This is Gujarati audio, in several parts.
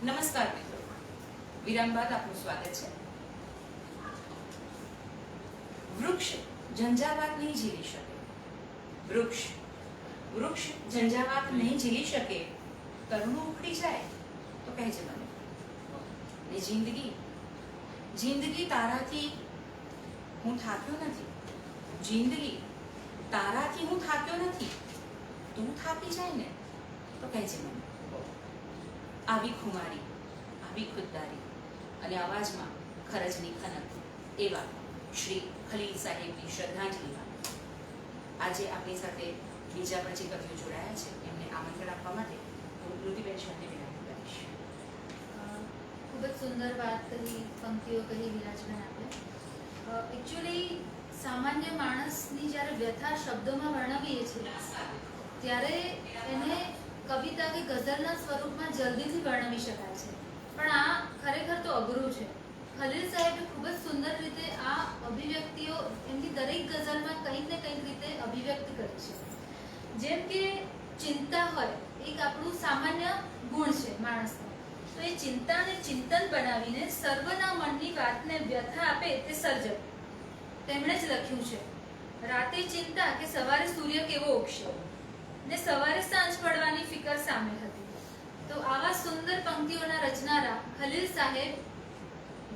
નમસ્કાર મિત્રો, વિરામ બાદ આપનું સ્વાગત છે. વૃક્ષ ઝંઝાવાત નહીં ઝીલી શકે. વૃક્ષ ઝંઝાવાત નહીં ઝીલી શકે. તરુણું ઉખડી જાય તો કહેજે મને. ને જિંદગી તારાથી હું થાક્યો નથી. જિંદગી તારાથી હું થાક્યો નથી. તું થાકી જાય ને તો કહેજે મને. આવી ખુમારી, આવી ખુદદારી અને અવાજમાં ખરજની ખનક એવા શ્રી ખલીલ સાહેબની શ્રદ્ધાંજલિમાં આજે આપણી સાથે બીજા પણ જે કવિઓ જોડાયા છે એમને આમંત્રણ આપવા માટે હું ઋતિબેન શાહને વિનંતી કરીશ. ખૂબ જ સુંદર વાત કરી, પંક્તિઓ કહી વિરાજબેન આપણે. એકચ્યુઅલી સામાન્ય માણસની જ્યારે વ્યથા શબ્દોમાં વર્ણવીએ છીએ ત્યારે એને કવિતા કે ગઝલના સ્વરૂપમાં જલ્દીથી વર્ણવી શકાય છે, પણ આ ખરેખર તો અઘરું છે. ખલીલ સાહેબે ખૂબ જ સુંદર રીતે આ અભિવ્યક્તિઓ એમની દરેક ગઝલમાં કંઈક ને કંઈક રીતે અભિવ્યક્ત કરી છે. જેમ કે ચિંતા હોય, એક આપણું સામાન્ય ગુણ છે માણસનો, તો એ ચિંતાને ચિંતન બનાવીને સર્વના મનની વાતને વ્યથા આપે તે સર્જક. તેમણે જ લખ્યું છે, રાતે ચિંતા કે સવારે સૂર્ય કેવો ઉગશે ને સવારે સાંજ પડવાની ફિકર સામે હતી. તો આવા સુંદર પંક્તિઓના રચનારા ખલીલ સાહેબ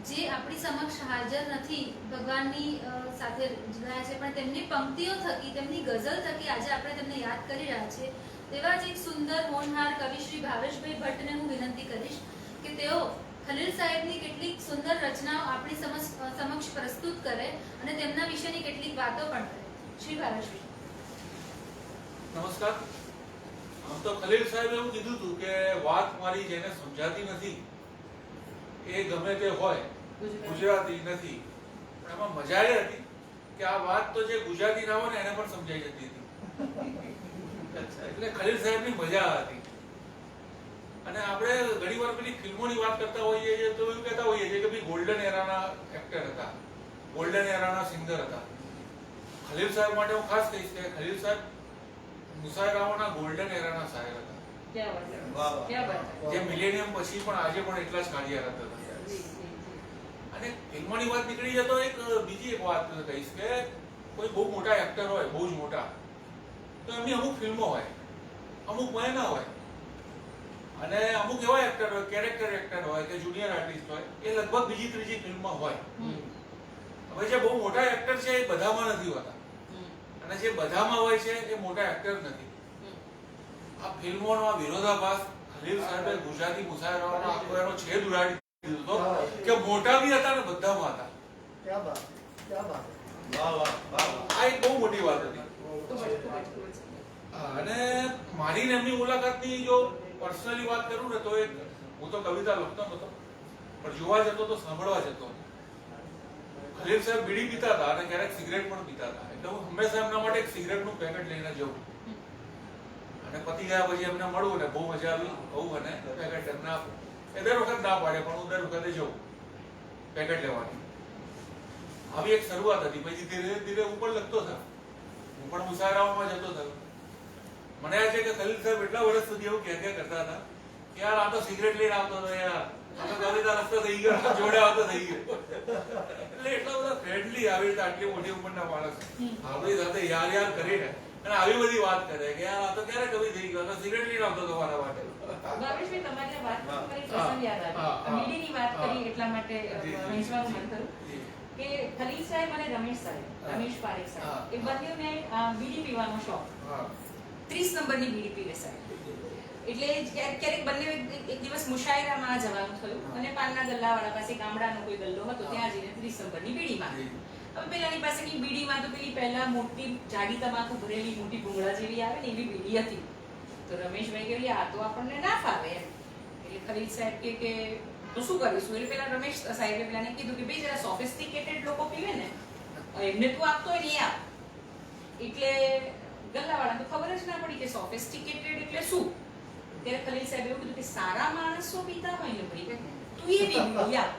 જે આપણી સમક્ષ હાજર નથી, ભગવાનની સાથે જોડાયા છે, પણ તેમની પંક્તિઓ થકી, તેમની ગઝલ થકી આજે આપણે તેમને યાદ કરી રહ્યા છીએ. તેવા જ એક સુંદર હોનહાર કવિ શ્રી ભાવેશભાઈ ભટ્ટને હું વિનંતી કરીશ કે તેઓ ખલીલ સાહેબની કેટલીક સુંદર રચનાઓ આપણી સમક્ષ પ્રસ્તુત કરે અને તેમના વિશેની કેટલીક વાતો પણ કરે. શ્રી ભાવેશભાઈ. નમસ્કાર. આમ તો ખલીલ સાહેબે એવું કીધું હતું કે વાત મારી જેને સમજાતી નથી એ ગમે તે હોય ગુજરાતી નથી, પણ એમાં મજા એ હતી કે આ વાત તો જે ગુજરાતી ના હોય ને એને પણ સમજાઈ જતી હતી. એટલે ખલીલ સાહેબની મજા હતી. અને આપણે ઘણી વાર પેલી ફિલ્મોની વાત કરતા હોઈએ છીએ તો એવું કહેતા હોઈએ છીએ કે ભાઈ ગોલ્ડન એરાના એક્ટર હતા, ગોલ્ડન એરાના સિંગર હતા. ખલીલ સાહેબ માટે હું ખાસ કહીશ કે ખલીલ સાહેબ મુશાયરાઓના ગોલ્ડન એરાના શાયર હતા. જે મિલેનિયમ પછી પણ આજે પણ એટલા જ કાર્યરત હતા. અને ફિલ્મોની વાત નીકળી જાય તો બીજી એક વાત કહીશ કે કોઈ બહુ મોટા એક્ટર હોય, બહુ જ મોટા, તો એમની અમુક ફિલ્મો હોય, અમુક મહિના હોય, અને અમુક એવા એક્ટર હોય, કેરેક્ટર એક્ટર હોય કે જુનિયર આર્ટિસ્ટ હોય, એ લગભગ બીજી ત્રીજી ફિલ્મમાં હોય. હવે જે બહુ મોટા એક્ટર છે એ બધામાં નથી હોતા, અને જે બધામાં હોય છે એ મોટા એક્ટર નથી. આ ફિલ્મોનો આ વિરોધાભાસ ખલીલ સાહેબે ગુજરાતી મુશાયરાઓનો આખો એનો છેદ ઉડાડી દીધો કે મોટા બી હતા ને બધામાં હતા. આ એક બહુ મોટી વાત હતી. અને મારી ને એમની મુલાકાતની જો પર્સનલી વાત કરું ને તો હું તો કવિતા લખતો નતો, પણ જોવા જતો તો સાંભળવા જતો. ખલીલ સાહેબ બીડી પીતા હતા અને ક્યારેક સિગરેટ પણ પીતા હતા, એટલે હું હંમેશા એમના માટે એક સિગરેટનું પેકેટ લઈને જઉં. અને પતિ ગયા પછી એમને મળવું ને બહુ મજા આવી, કહું અને પેકેટ એમને આપું. એ દર વખત ના પાડે, પણ હું દર વખતે જઉં પેકેટ લેવાની. આવી એક શરૂઆત હતી. પછી ધીરે ધીરે હું પણ લખતો થયો, હું પણ મુશાયરાઓમાં જતો થયો. મને યાદ છે કે ખલીલ સાહેબ એટલા વર્ષ સુધી એવું કહેતા હતા કે યાર આ તો સિગરેટ લઈને આવતો હતો, યાર આ તો કવિતા રસ્તો થઈ ગયો, જોડે આવતો થઈ ગયો. એટલે એટલા બધા ફ્રેન્ડલી, આવી રીતે આટલી મોટી ઉંમરના માણસ આપણી સાથે યાર યાર કરીને અને આવી બધી વાત કરે કે યાર આ તો ક્યારે કવિ થઈ ગયો, તો સિગરેટ લઈને આવતો હતો મારા માટે. ભાવેશભાઈ, તમારી વાત કરી પ્રસંગ યાદ આવી, બીડીની વાત કરી એટલા માટે વહેંચવાનું મન થયું કે ખલીલ સાહેબ અને રમેશ પારેખ સાહેબ એ બંનેને બીડી પીવાનો શોખ. 30 નંબરની બીડી પીવે સાહેબ. એટલે ક્યારેક બંને એક દિવસ મુશાયરામાં જવાનું થયું અને પાનના ગલ્લાવાળા પાસે ગામડાનો કોઈ ગલ્લો હતો, ત્યાં જઈને 30 નંબરની બીડી માંગી. હવે પેલાની પાસેની બીડીમાં તો પેલી પહેલા મોટી જાડી તમાકુ ભરેલી મોટી ભૂંગળા જેવી આવે ને એવી બીડી હતી. તો રમેશભાઈ કે આ તો આપણને ના ફાવે એમ. એટલે ખલીલ સાહેબ કે તો શું કરીશું? એટલે પેલા રમેશ સાહેબે પેલાને કીધું કે ભાઈ જરા સોફિસ્ટિકેટેડ લોકો પીવે ને એમને તું આપતો હોય ને આપ. એટલે ગલ્લાવાળા તો ખબર જ ના પડી કે સોફિસ્ટિકેટેડ એટલે શું. ત્યારે ખલીલ સાહેબ એવું કીધું કે સારા માણસો પીતા હોય ને ભાઈ તું એ બી બીડી આપ.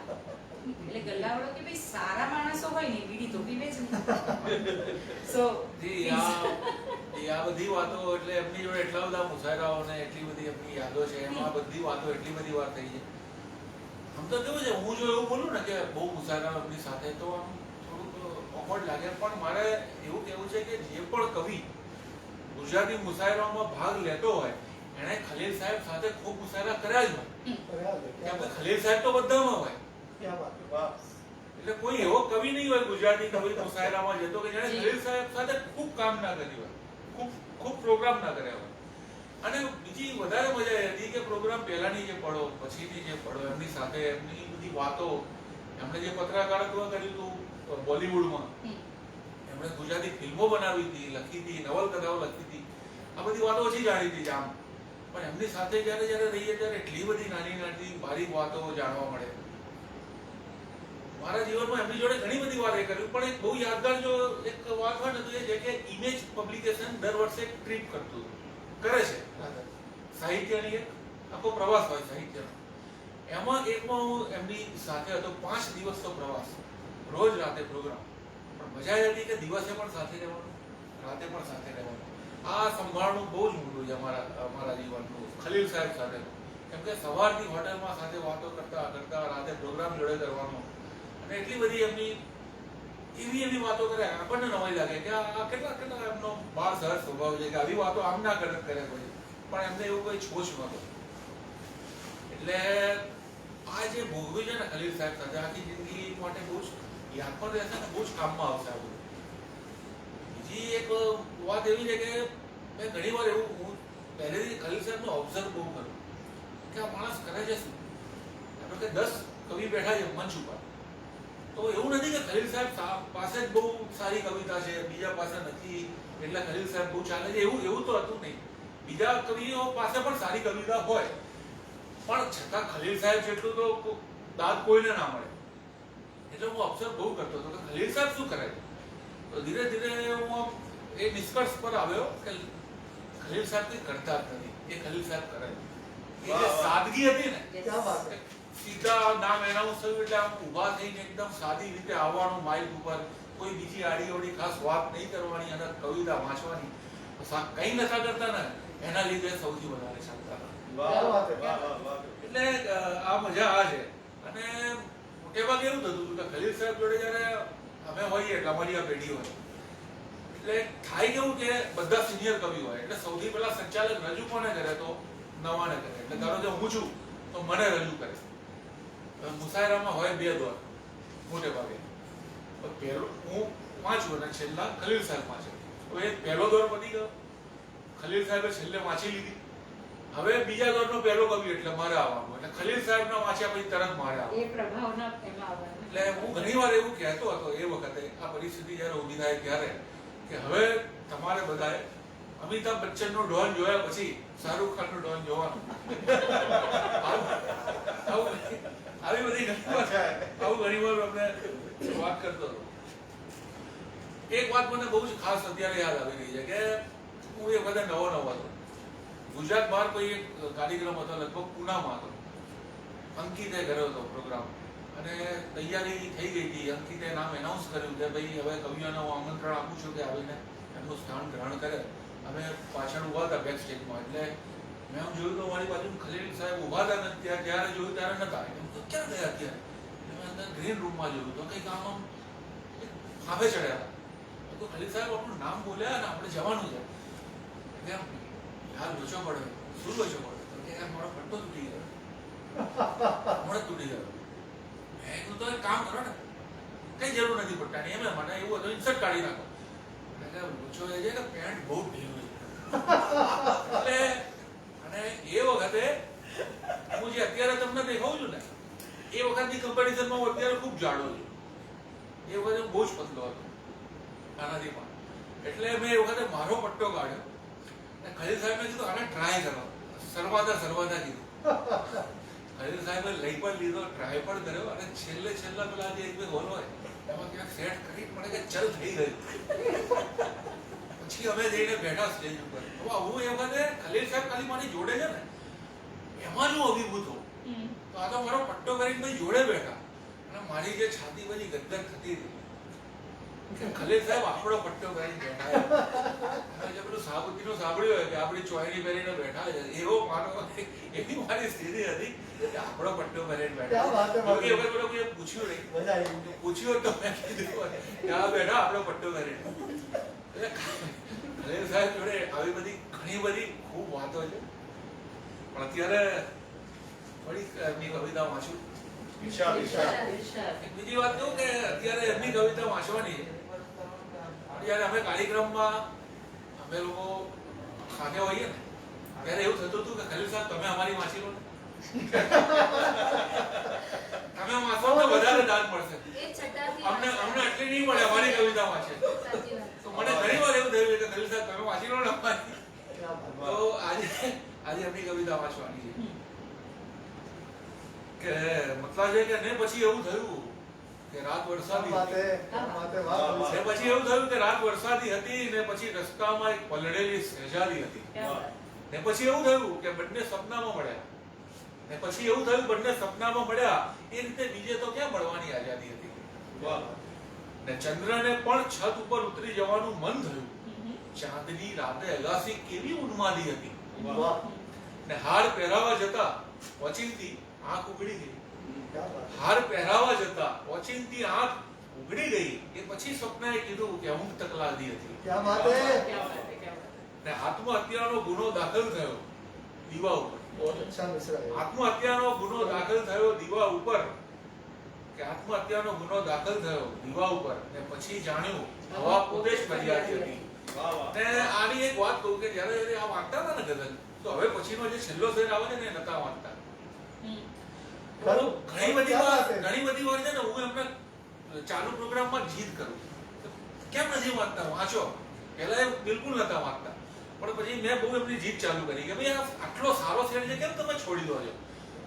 એટલે ગલ્લાવાળો કે ભાઈ સારા માણસો હોય ને બીડી તો પીવે જ નહીં. સો જી આ બધી વાતો એટલે એમની જોડે એટલા બધા મુસાયરાઓ ને એટલી બધી એમની યાદો છે, એમાં બધી વાતો એટલી બધી વાર થઈ છે. આમ તો કેવું છે, હું જો એવું બોલું ને કે બહુ મુસાયરા એમની સાથે તો આમ થોડુંક ઓકવર્ડ લાગે, પણ મારે એવું કહેવું છે કે જે પણ કવિ ગુજરાતી મુસાયરાઓમાં ભાગ લેતો હોય એણે ખલીલ સાહેબ સાથે ખૂબ મુસાયરા કર્યા જ હોય. કેમ કે ખલીલ સાહેબ તો બધામાં હોય. એટલે કોઈ એવો કવિ નહીં હોય ગુજરાતી કવિ મુસાયરામાં જતો કે જેણે ખલીલ સાહેબ સાથે ખૂબ કામ ના કર્યું હોય, ખૂબ પ્રોગ્રામ ના કર્યા હોય. અને બીજી વધારે મજા એ હતી કે પ્રોગ્રામ પહેલાની જે પળો પછીની જે પળો એમની સાથે એમની બધી વાતો, એમણે જે પત્રકારત્વ કર્યું હતું બોલિવૂડમાં, એમણે ગુજરાતી ફિલ્મો બનાવી હતી, લખી હતી, નવલકથાઓ લખી હતી, આ બધી વાતો ઓછી જાણી હતી આમ. પણ એમની સાથે જ્યારે રહીએ ત્યારે એટલી બધી નાની નાની બારીક વાતો જાણવા મળે. મારા જીવનમાં એમની જોડે ઘણી બધી વાત એ કર્યું, પણ એક બહુ યાદગાર જો એક વાત હોય ને તો એ છે કે ઇમેજ પબ્લિકેશન દર વર્ષે એક ટ્રીપ કરતું કરે છે સાહિત્યની, એક આખો પ્રવાસ હોય સાહિત્યનો. એમાં એકમાં હું એમની સાથે હતો, 5 દિવસનો પ્રવાસ, રોજ રાતે પ્રોગ્રામ. પણ મજા એ હતી કે દિવસે પણ સાથે રહેવાનું, રાતે પણ સાથે રહેવાનું. આ સંભાળનું બહુ જ મોટું છે અમારા જીવનનું ખલીલ સાહેબ સાથે. કેમ કે સવારથી હોટલમાં સાથે વાતો કરતા કરતા રાતે પ્રોગ્રામ જોડે કરવાનો, અને એટલી બધી એમની એવી વાતો કરે આપણને નવાઈ લાગે કે આ કેટલા એમનો બાળ સહજ સ્વભાવ છે કે આવી વાતો આમ ના કરે કોઈ, પણ એમને એવું કોઈ છોછ નહોતો. એટલે આ જે ભોગવ્યું છે ને ખલીલ સાહેબ સાથે, આખી જિંદગી માટે બહુ જ યાદ પણ રહેશે ને બહુ જ કામમાં આવશે આ બધું. બીજી એક વાત એવી છે કે મેં ઘણી વાર એવું હું પહેલેથી ખલીલ સાહેબનો ઓબ્ઝર્વ બહુ કરું કે આ માણસ કરે છે શું. આપણે કે 10 કવિ બેઠા છે મંચ ઉપર, તો એવું નથી કે ખલીલ સાહેબ પાસે જ બહુ સારી કવિતા છે, બીજા પાસે નથી એટલે ખલીલ સાહેબ બહુ ચાલે છે, એવું તો હતું નહીં. બીજા કવિઓ પાસે પણ સારી કવિતા હોય, પણ છતાં ખલીલ સાહેબ જેટલું તો દાદ કોઈને ના મળે. એટલે હું ઓબ્ઝર્વ બહુ કરતો હતો કે ખલીલ સાહેબ શું કરે છે. તો ધીરે ધીરે હું એ નિષ્કર્ષ પર આવ્યો કે ખલીલ સાહેબ કંઈ કરતા જ નથી, એ ખલીલ સાહેબ કરે છે. એ જે સાદગી હતી ને, સીધા નામ એનાઉન્સ થયું એટલે આમ ઊભા થઈને એકદમ સાદી રીતે આવવાનું માઇક ઉપર, કોઈ બીજી આડી અવડી ખાસ વાત નહીં કરવાની અને કવિતા વાંચવાની, કંઈ નતા કરતા ને એના લીધે સૌથી વધારે શાંતા હતા. એટલે આ મજા આ છે. અને મોટે ભાગે એવું થતું હતું કે ખલીલ સાહેબ જોડે જયારે અમે હોઈએ એટલે અમારી આ પેઢી હોય એટલે થાય કેવું કે બધા સિનિયર કવિ હોય એટલે સૌથી પહેલા સંચાલક રજૂ કોને કરે તો નવાને કરે. એટલે ધારો કે હું છું તો મને રજૂ કરે. મુસાયરામાં હોય 2 દોર મોટે ભાગે, પહેલો હું વાંચું અને છેલ્લા ખલીલ સાહેબ વાંચે. હવે પહેલો દોર પતી ગયો, ખલીલ સાહેબે છેલ્લે વાંચી લીધી, હવે બીજા દોરનો પહેલો કવિ એટલે મારે આવવાનું, એટલે ખલીલ સાહેબના વાંચ્યા પછી તરત મારે આવવાનું. એ પ્રભાવના એમાં આવવાનું. એટલે હું ઘણી વાર એવું કહેતો હતો એ વખતે, આ પરિસ્થિતિ જ્યારે ઊભી થાય ત્યારે, કે હવે તમારે બધાએ અમિતાભ બચ્ચનનો ડોન જોયા પછી શાહરૂખ ખાનનો ડોન જોવાનો. આવી બધી આવું ઘણી વાર અમને વાત કરતો હતો. એક વાત મને બહુ જ ખાસ અત્યારે યાદ આવી રહી છે કે હું એ વખતે નવો હતો, ગુજરાત બહાર કોઈ એક કાર્યક્રમ હતો, લગભગ પૂનામાં હતો. અંકિતે કર્યો હતો પ્રોગ્રામ અને તૈયારી થઈ ગઈ હતી. અંકિતે નામ એનાઉન્સ કર્યું કે ભાઈ હવે કવિઓને હું આમંત્રણ આપું છું કે આવીને એમનું સ્થાન ગ્રહણ કરે. અમે પાછળ ઉભા હતા બેક સ્ટેજમાં, એટલે મેં જોયું તો મારી બાજુ ખલીલ સાહેબ ઉભા હતા ને ત્યારે જોયું ત્યારે નતા. ક્યાં ગયા અત્યારે? મેં અંદર ગ્રીન રૂમમાં જોયું તો કંઈક આમ ફાફે ચડ્યા હતા. તો ખલીલ સાહેબ આપણું નામ બોલ્યા ને આપણે જવાનું છે. યાર લોચો પડે, શું લોચો પડે? તો કે યાર મારો પટ્ટો તૂટી ગયો, હમણાં તૂટી ગયો. મેં કીધું તો એક કામ કરો ને, કઈ જરૂર નથી પટ્ટાની, એમ મને એવું હતું ઇન્સર્ટ કાઢી નાખો. લોચો એ છે કે પેન્ટ બહુ ઢીલું છે. એટલે અને એ વખતે હું જે અત્યારે તમને દેખાઉં છું ને એ વખતની કમ્પેરિઝનમાં હું અત્યારે ખૂબ જાડો છું. એ વખતે હું બહુ જ પતલો હતો આનાથી પણ. એટલે મેં એ વખતે મારો પટ્ટો કાઢ્યો અને ખલીલ સાહેબે કીધું આને ટ્રાય કરો, સર્વાદા કીધું. ખલીલ સાહેબે લઈ પણ લીધો, ટ્રાય પણ કર્યો અને છેલ્લા પેલા જે 1-2 હોલ હોય એમાં ક્યાંક સેટ કરી મને કે ચલ થઈ ગયું. પછી અમે જઈને બેઠા સ્ટેજ ઉપર. હું એ વખતે ખલીલ સાહેબ ખાલી મારી જોડે છે ને એમાં જ હું અભિભૂત હોઉં. તો આ તો મારો પટ્ટો કરીને ભાઈ જોડે બેઠા અને મારી જે છાતી બધી ગદગદ થતી હતી કે ખલીલ સાહેબ આપણો પટ્ટો પહેરીને બેઠા છે. હવે જે પેલું સાબુતીનું સાંભળ્યું હોય કે આપણી ચોયરી પહેરીને બેઠા છે, એવો મારો એવી મારી સ્થિતિ હતી કે આપણો પટ્ટો પહેરીને બેઠા છે. જોકે એ વખત કોઈએ પૂછ્યું નહીં, પૂછ્યું તો મેં કીધું કે આ બેઠા આપણો પટ્ટો પહેરીને. એટલે ખલીલ સાહેબ જોડે આવી બધી ઘણી બધી ખૂબ વાતો છે. પણ અત્યારે વળી એમની કવિતા વાંચું. બીજી વાત કહું કે અત્યારે એમની કવિતા વાંચવાની, જ્યારે અમે કાર્યક્રમમાં અમે લોકો સાથે હોઈએ ને ત્યારે એવું થતું હતું કે ખલીલ સાહેબ તમે અમારી વાંચી લો ને, તમે વાંચો તો વધારે દાન મળશે, અમને એટલી નહીં મળે અમારી કવિતા વાંચે. તો મને ઘણી વાર એવું થયું કે ખલીલ સાહેબ તમે વાંચી લો ને અમારી. તો આજે એમની કવિતા વાંચવાની છે કે મતલબ છે કે ને પછી એવું થયું કે રાત વરસાદી હતી ને પછી રસ્તામાં એક પલળેલી શહેજાદી હતી ને પછી એવું થયું કે બંને સપનામાં મળ્યા ને પછી એવું થયું બંને સપનામાં મળ્યા. એ રીતે બીજે તો ક્યાં મળવાની આઝાદી હતી ને ચંદ્રને પણ છત ઉપર ઉતરી જવાનું મન થયું. ચાંદની રાતે અગાસી કેવી ઉન્માદી હતી ને હાર પહેરાવા જતા ઓચિંતી આંખ ઉઘડી ગઈ. હાર પહેરાવા જતા ઓચિંતી આંખ ઉઘડી ગઈ. એ પછી સપનાએ કીધું કે ઊંઘ તકલાદી હતી ને આત્મહત્યાનો ગુનો દાખલ થયો દીવા ઉપર. આત્મહત્યાનો ગુનો દાખલ થયો દીવા ઉપર કે આત્મહત્યાનો ગુનો દાખલ થયો દીવા ઉપર ને પછી જાણ્યું હવા પોતે જ ફરિયાદી હતી. ને આની એક વાત કહું કે જ્યારે આ વાંચતા હતા ને ગઝલ, તો હવે પછીનો જે છેલ્લો શેર આવે છે ને એ નતા વાંચતા. ઘણી બધી વાર છે ને હું એમને ચાલુ પ્રોગ્રામમાં જીદ કરું કેમ નથી વાંચતા, વાંચો. પહેલા એ બિલકુલ નતા વાંચતા, પણ પછી મેં બહુ એમની જીદ ચાલુ કરી કે ભાઈ આટલો સારો શેર છે કેમ તમે છોડી દો છો.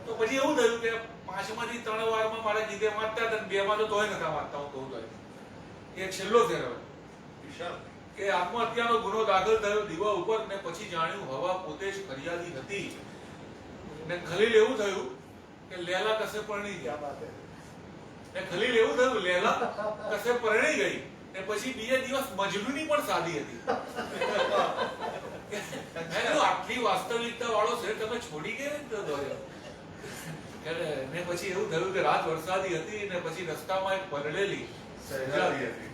તો પછી એવું થયું કે 5 માંથી 3 વારમાં મારે જીદે વાંચતા હતા, 2 માં તો તોય નતા વાંચતા. હું કહું તો એ છેલ્લો શેર હવે કે આત્મહત્યાનો ગુનો દાખલ થયો દીવા ઉપર ને પછી જાણ્યું હવા પોતે જ ફરિયાદી હતી ને ખલીલ એવું થયું કે લેલા કસે પરણી ગઈ ને ખલીલ એવું થયું લેલા કસે પરણી ગઈ ને પછી બીજે દિવસ મજનૂની પણ સાદી હતી. આટલી વાસ્તવિકતા વાળો છે તમે છોડી ગયા ને પછી એવું થયું કે રાત વરસાદી હતી ને પછી રસ્તામાં એક પલળેલી શહેજાદી હતી.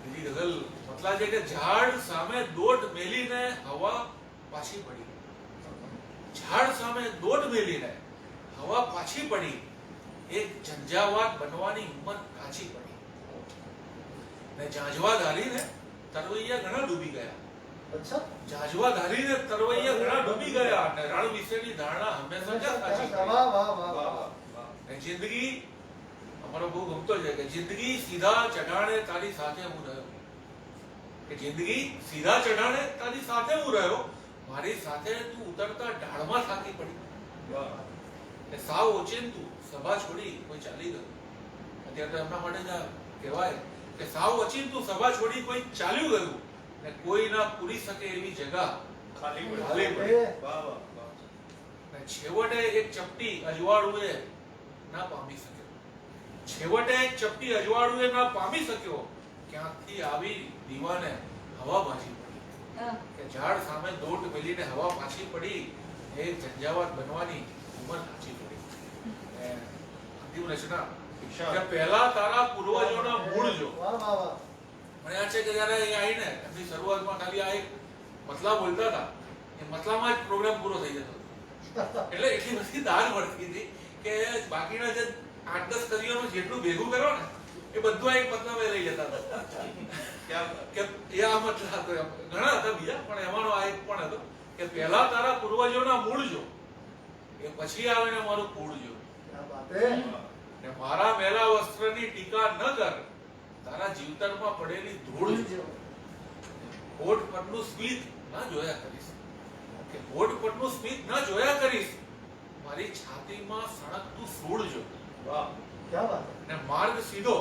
બીજી ગઝલ મતલબ છે કે ઝાડ સામે દોટ મેલીને હવા પાછી પડી. ઝાડ સામે દોટ મેલીને હવા પાછી પડી. એક ઝંઝાવાત બનવાની હિંમત કાચી પડી ને ઝાંઝવા ધારીને તરવૈયા ઘણા ડૂબી ગયા. ઝાંઝવા ધારીને તરવૈયા ઘણા ડૂબી ગયા અને રણ વિશેની ધારણા હંમેશા કાચી પડી. જિંદગી અમારો બહુ ગમતો છે કે જિંદગી સીધા ચઢાણે તારી સાથે હું રહ્યો. કે જિંદગી સીધા ચઢાણે તારી સાથે હું રહ્યો, મારી સાથે તું ઉતરતા ઢાળમાં થાકી પડી. કે સાવ ઓચિંતું સભા છોડી કોઈ ચાલી ગયું. અત્યારે તો એમના માટે જ કહેવાય કે સાવ ઓચિંતું સભા છોડી કોઈ ચાલ્યું ગયું ને કોઈ ના પૂરી શકે એવી જગા ખાલી પડી. છેવટે એક ચપટી અજવાળુએ ના પામી શકે. છેવટે એક ચપટી અજવાળુએ ના પામી શક્યો. ક્યાંકથી આવી દીવાને હવા પાછી પડી. કે ઝાડ સામે દોટ મેલીને હવા પાછી પડી. એ ઝંઝાવાત બનવાની ઉંમર પાછી પડી. અંતિમ રચના કે પહેલા તારા પૂર્વજોના મૂળ જો. મને યાદ છે કે જ્યારે એ આવીને એમની શરૂઆતમાં ખાલી આ એક મતલા બોલતા હતા, એ મતલામાં જ પ્રોગ્રામ પૂરો થઈ જતો. એટલે એટલી બધી દાળ મળતી હતી કે બાકીના જે 8-10 કડીઓનું જેટલું ભેગું કરો ને એ બધું એક મતલબ લઈ જતા હતા. કે એ આ મતલબ હતો, ઘણા હતા બીજા પણ એમાંનો આ એક પણ હતો કે પહેલા તારા પૂર્વજોના મૂળ જો, એ પછી આવે ને મારું કુળ જો. ને મારા મેલા વસ્ત્રની ટીકા ન કર, તારા જીવતરમાં પડેલી ધૂળ જો. હોઠ પરનું સ્મિત ના જોયા કરીશ, કે હોઠ પરનું સ્મિત ના જોયા કરીશ, મારી છાતીમાં સળગતું સૂળ જો. ને માર્ગ સીધો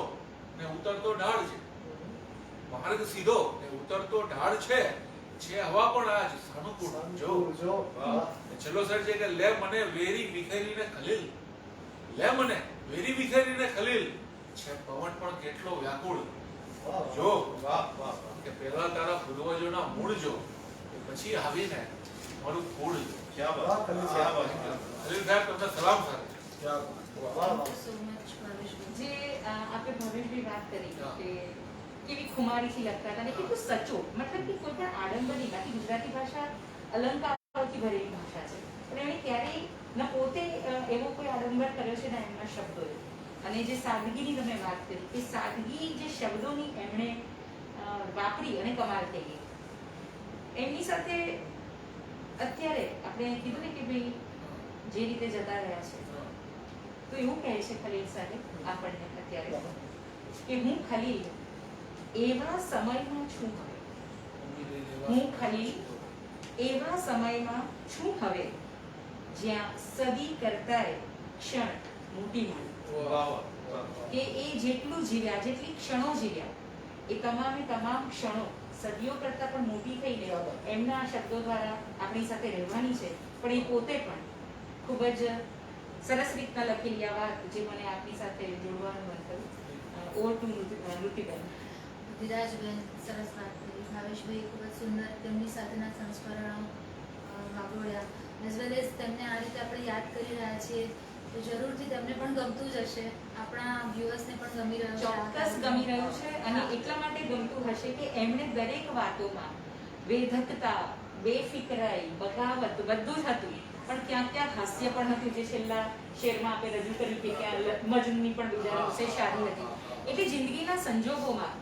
ને ઉતરતો ઢાળ છે. માર્ગ સીધો ને ઉતરતો ઢાળ છે હવા પણ આજ સાનુકૂળ જો. છેલ્લો સર છે કે લે મને વેરી વિખેરીને ખલીલ, લે મને વેરી વિખેરીને ખલીલ છે પવન પણ કેટલો વ્યાકુળ જો વાહ વાહ કે પહેલા તારા પૂર્વજોના મૂળ જો કે પછી આવીને મારું કુળ જો. ક્યાં વાહ, વાત ખલીલ ક્યાં વાત ખલીલ સાહેબ તમને સલામ સાથે ક્યાં વાહ થેન્ક વાહ યુ સો મચ ભાવેશભાઈ. જે આપણે ભવેશભાઈ વાત કરી હા. કે કેવી ખુમારીથી લખતા હતા અને કેટલું સચોટ, મતલબ કે કોઈ પણ આડંબરી બાકી ગુજરાતી ભાષા અલંકારોથી ભરેલી ભાષા છે, પણ એમણે ક્યારેય ન પોતે એવો કોઈ આડંબર કર્યો છે ને એમના શબ્દોએ. અને જે સાદગીની તમે વાત કરી કે સાદગી જે શબ્દોની એમણે વાપરી અને કમાલ થઈ ગઈ. એમની સાથે અત્યારે આપણે કીધું ને કે ભાઈ જે રીતે જતા રહ્યા છે, તો એવું કહે છે ખલીલ સાહેબ આપણને અત્યારે કે હું ખલીલ એવા સમયમાં છું હવે, હું ખલીલ એવા સમયમાં છું હવે જ્યાં સદી કરતાંય ક્ષણ મોટી માની. વાહ વાહ વાહ કે એ જેટલું જીવ્યા, જેટલી ક્ષણો જીવ્યા, એ તમામે તમામ ક્ષણો સદીઓ કરતાં પણ મોટી થઈને એમના શબ્દો દ્વારા આપણી સાથે રહેવાની છે. પણ એ પોતે પણ ખૂબ જ સરસ રીતના લખેલી આ વાત જે મને આપની સાથે જોડવાનું મન થયું. Over to ઋતિબેન. વિરાજબેન સરસ વાત કરી. ભાવેશભાઈ ખૂબ જ સુંદર તેમની સાથેના સંસ્મરણો વાગોળ્યા. એઝ વેલ એઝ તેમને આ રીતે આપણે યાદ કરી રહ્યા છીએ તો જરૂરથી તેમને પણ ગમતું જ હશે, આપણા વ્યુઅર્સને પણ ગમી રહ્યું છે. ચોક્કસ ગમી રહ્યું છે અને એટલા માટે ગમતું હશે કે એમણે દરેક વાતોમાં વેધકતા, બેફિકરાઈ, બગાવત બધું જ હતું, પણ ક્યાંક ક્યાંક હાસ્ય પણ હતું, જે છેલ્લા શેરમાં આપણે રજૂ કર્યું કે ક્યાં મજનૂની પણ બીજા દિવસે શાદી હતી. એટલે જિંદગીના સંજોગોમાં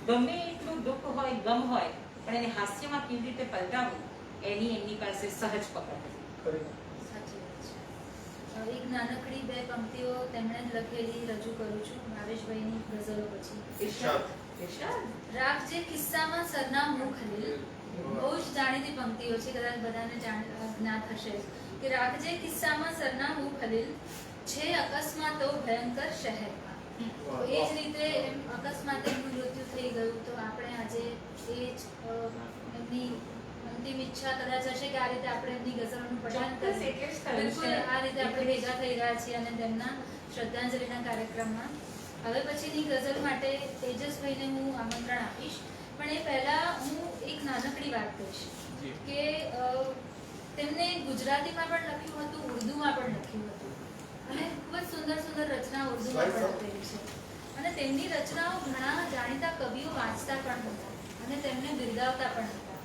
ગમે એટલું દુઃખ હોય, ગમ હોય, પણ એને હાસ્યમાં કેવી રીતે પલટાવવું એમની પાસે સહજ પકડ હતી. સાચી વાત છે. એક નાનકડી બે પંક્તિઓ તેમણે જ લખેલી રજૂ કરું છું ભાવેશભાઈની ગઝલો પછી. ઇરશાદ. ઇરશાદ. રાખજે કિસ્સામાં સરનામું ખલીલ. બહુ જ જાણીતી પંક્તિઓ છે, કદાચ બધાને જ્ઞાત હશે કે રાખજે કિસ્સામાં સરનામું ખલીલ છે અકસ્માતો ભયંકર શહેરમાં. તો એ જ રીતે અકસ્માતે એમનું મૃત્યુ થઈ ગયું તો આપણે આજે એ જ એમની અંતિમ ઈચ્છા કદાચ હશે કે આ રીતે આપણે એમની ગઝલોનું પઠન ચોક્કસ એટલે જ થયું બિલકુલ છે. આ રીતે આપણે ભેગા થઈ રહ્યા છીએ અને તેમના શ્રદ્ધાંજલિના કાર્યક્રમમાં હવે પછીની ગઝલ માટે તેજસભાઈને હું આમંત્રણ આપીશ, પણ એ પહેલા હું એક નાનકડી વાત કહીશ કે તેમને ગુજરાતીમાં પણ લખ્યું હતું, ઉર્દુમાં પણ લખ્યું હતું અને ખૂબ જ સુંદર સુંદર રચના ઉર્દુમાં પણ લખેલી છે અને તેમની રચનાઓ ઘણા જાણીતા કવિઓ વાંચતા પણ હતા અને તેમને બિરદાવતા પણ હતા.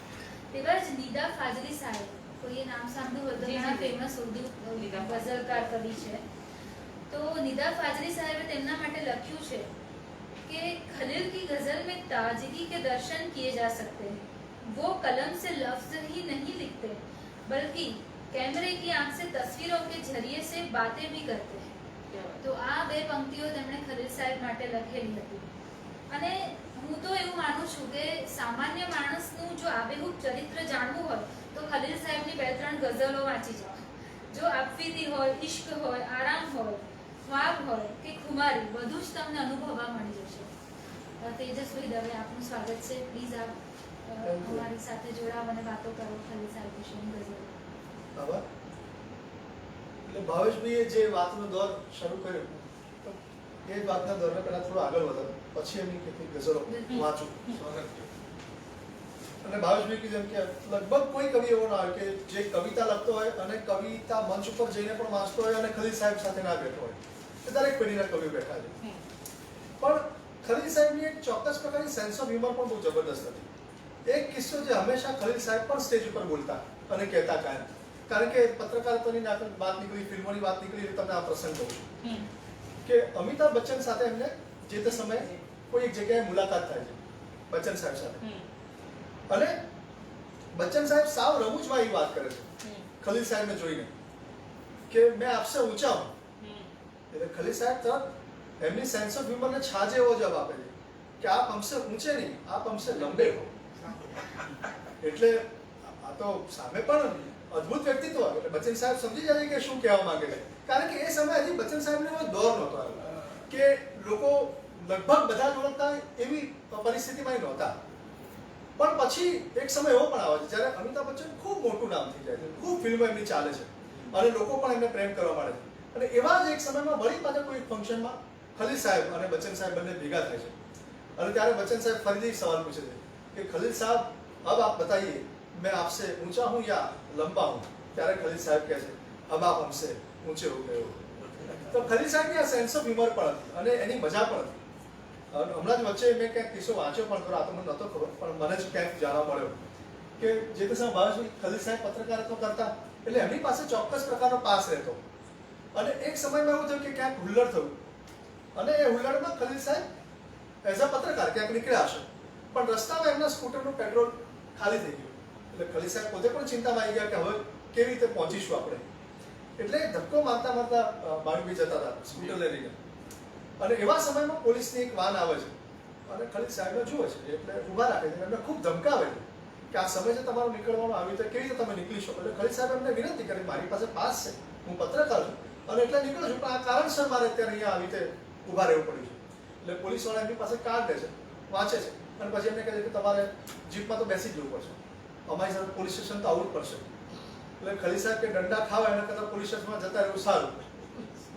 તેવા જ નિદા ફાજલી સાહેબ, કોઈએ નામ સાંભળ્યું હોય તો ઘણા ફેમસ ઉર્દુ ગઝલકાર કવિ છે. તો નિદા ફાજલી સાહેબે તેમના માટે લખ્યું છે कि खलील की गजल में ताजगी के दर्शन किए जा सकते हैं, वो कलम से लफ्ज ही नहीं लिखते बल्कि कैमरे की आंख से तस्वीरों के जरिए से बातें भी करते हैं. તો આ બે પંક્તિઓ તેમણે ખલીલ સાહેબ માટે લખેલી હતી અને હું તો એવું માનું છું કે સામાન્ય માણસનું જો આબેહૂબ ચરિત્ર જાણવું હોય તો ખલીલ સાહેબની બે ત્રણ ગઝલો વાંચી જાઓ. જો આપવીતી હોય, ઇશ્ક હોય, આરામ હોય, ખ્વાબ હોય કે ખુમારી, બધું જ તમને અનુભવવા મળી જશે. તેજસ્વી દવે, આપનું સ્વાગત છે. પ્લીઝ આપ અમારી સાથે જોડાવ અને વાતો કરો ખલીલ સાહેબ વિશેની ગઝલો. આભાર. એટલે ભાવેશભાઈએ જે વાતનો દોર શરૂ કર્યો તો એ જ વાતના દોરને પહેલા થોડો આગળ વધો, પછી એમની કેટલીક ગઝલો વાંચું. અને ભાવેશભાઈ કીધું કે લગભગ કોઈ કવિ એવો ના હોય કે જે કવિતા લખતો હોય અને કવિતા મંચ ઉપર જઈને પણ વાંચતો હોય અને ખલીલ સાહેબ સાથે ના બેઠો હોય. એ દરેક પેઢીના કવિઓ બેઠા છે, પણ ખલીલ સાહેબની એક ચોક્કસ પ્રકારની સેન્સ ઓફ હ્યુમર પણ બહુ જબરદસ્ત હતી. એક કિસ્સો જે હંમેશા ખલીલ સાહેબ પણ સ્ટેજ ઉપર બોલતા અને કહેતા કાયમ, કારણ કે પત્રકારિતાની વાત નીકળી, ફિલ્મોની વાત નીકળી, તમને આ પ્રસંગ કહું છું કે અમિતાભ બચ્ચન સાથે એમને જે તે સમયે કોઈ એક જગ્યાએ મુલાકાત થાય છે બચ્ચન સાહેબ સાથે, અને બચ્ચન સાહેબ સાવ રમૂજમાં એ વાત કરે છે ખલીલ સાહેબને જોઈને કે મેં આપસે ઊંચા હું. એટલે ખલીલ સાહેબ તરત એમની સેન્સ ઓફ હ્યુમરને છાજે એવો જવાબ આપે છે કે આપ હમસે ઊંચે નહીં, આપ હમસે લંબે હો. એટલે આ તો સામે પણ અદ્ભુત વ્યક્તિત્વ. એટલે બચ્ચન સાહેબ સમજી જાય કે શું કહેવા માંગે છે, કારણ કે એ સમયે હજી બચ્ચન સાહેબને એવો દોર નહોતો આવ્યો કે લોકો લગભગ બધા જ ઓળખતા એવી પરિસ્થિતિમાં નહોતા. પણ પછી એક સમય એવો પણ આવે છે જ્યારે અમિતાભ બચ્ચન ખૂબ મોટું નામ થઈ જાય છે, ખૂબ ફિલ્મો એમની ચાલે છે અને લોકો પણ એમને પ્રેમ કરવા માંડે છે. અને એવા જ એક સમયમાં વળી પાછા કોઈ ફંક્શનમાં ખલીલ સાહેબ અને બચ્ચન સાહેબ બંને ભેગા થાય છે અને ત્યારે બચ્ચન સાહેબ ફરીથી સવાલ પૂછે છે કે ખલીલ સાहब अब आप बताइए मैं आपसे ऊंचा हूँ या लंबा हूँ? ત્યારે ખલીલ સાહેબ કહે છે अब आप हमसे ऊंचे हो गए हो. તો ખલીલ સાહેબની આ સેન્સ ઓફ હ્યુમર પણ હતી અને એની મજા પણ હતી. હમણાં જ વચ્ચે મેં ક્યાંક કિસ્સો વાંચ્યો પણ ખરો, આ તો મને નહોતો ખબર પણ મને જ ક્યાંક જાણવા મળ્યો કે જે તે સમય ભાવેશભાઈ ખલીલ સાહેબ પત્રકારત્વ કરતા એટલે એમની પાસે ચોક્કસ પ્રકારનો પાસ રહેતો અને એક સમયમાં એવું થયું કે ક્યાંક હુલ્લડ થયું અને એ હુલ્લડમાં ખલીલ સાહેબ એઝ અ પત્રકાર ક્યાંક નીકળ્યા હશે પણ રસ્તામાં એમના સ્કૂટરનું પેટ્રોલ ખાલી થઈ ગયું એટલે ખલીલ સાહેબ પોતે પણ ચિંતામાં આવી ગયા કે હવે કેવી રીતે પહોંચીશું આપણે એટલે ધક્કો મારતા મારતા બાળુભાઈ જતા હતા સ્કૂટર લઈને અને એવા સમયમાં પોલીસની એક વાન આવે છે અને ખલીલ સાહેબને જુએ છે એટલે ઊભા રાખે છે એમને ખૂબ ધમકાવે છે કે આ સમય છે તમારો નીકળવાનો આવી રીતે કેવી રીતે તમે નીકળી શકો એટલે ખલીલ સાહેબ એમને વિનંતી કરી મારી પાસે પાસ છે હું પત્રકાર છું અને એટલે નીકળું છું પણ આ કારણસર મારે અત્યારે અહીંયા આવી રીતે ઊભા રહેવું પડ્યું છે એટલે પોલીસવાળા એમની પાસે કાર્ડ લે છે વાંચે છે અને પછી એમને કહે છે કે તમારે જીપમાં તો બેસી જ જવું પડશે અમારી સાથે પોલીસ સ્ટેશન તો આવવું જ પડશે એટલે ખલીલ સાહેબ કે દંડા ખાવા એના કરતાં પોલીસ સ્ટેશનમાં જતા રહેવું સારું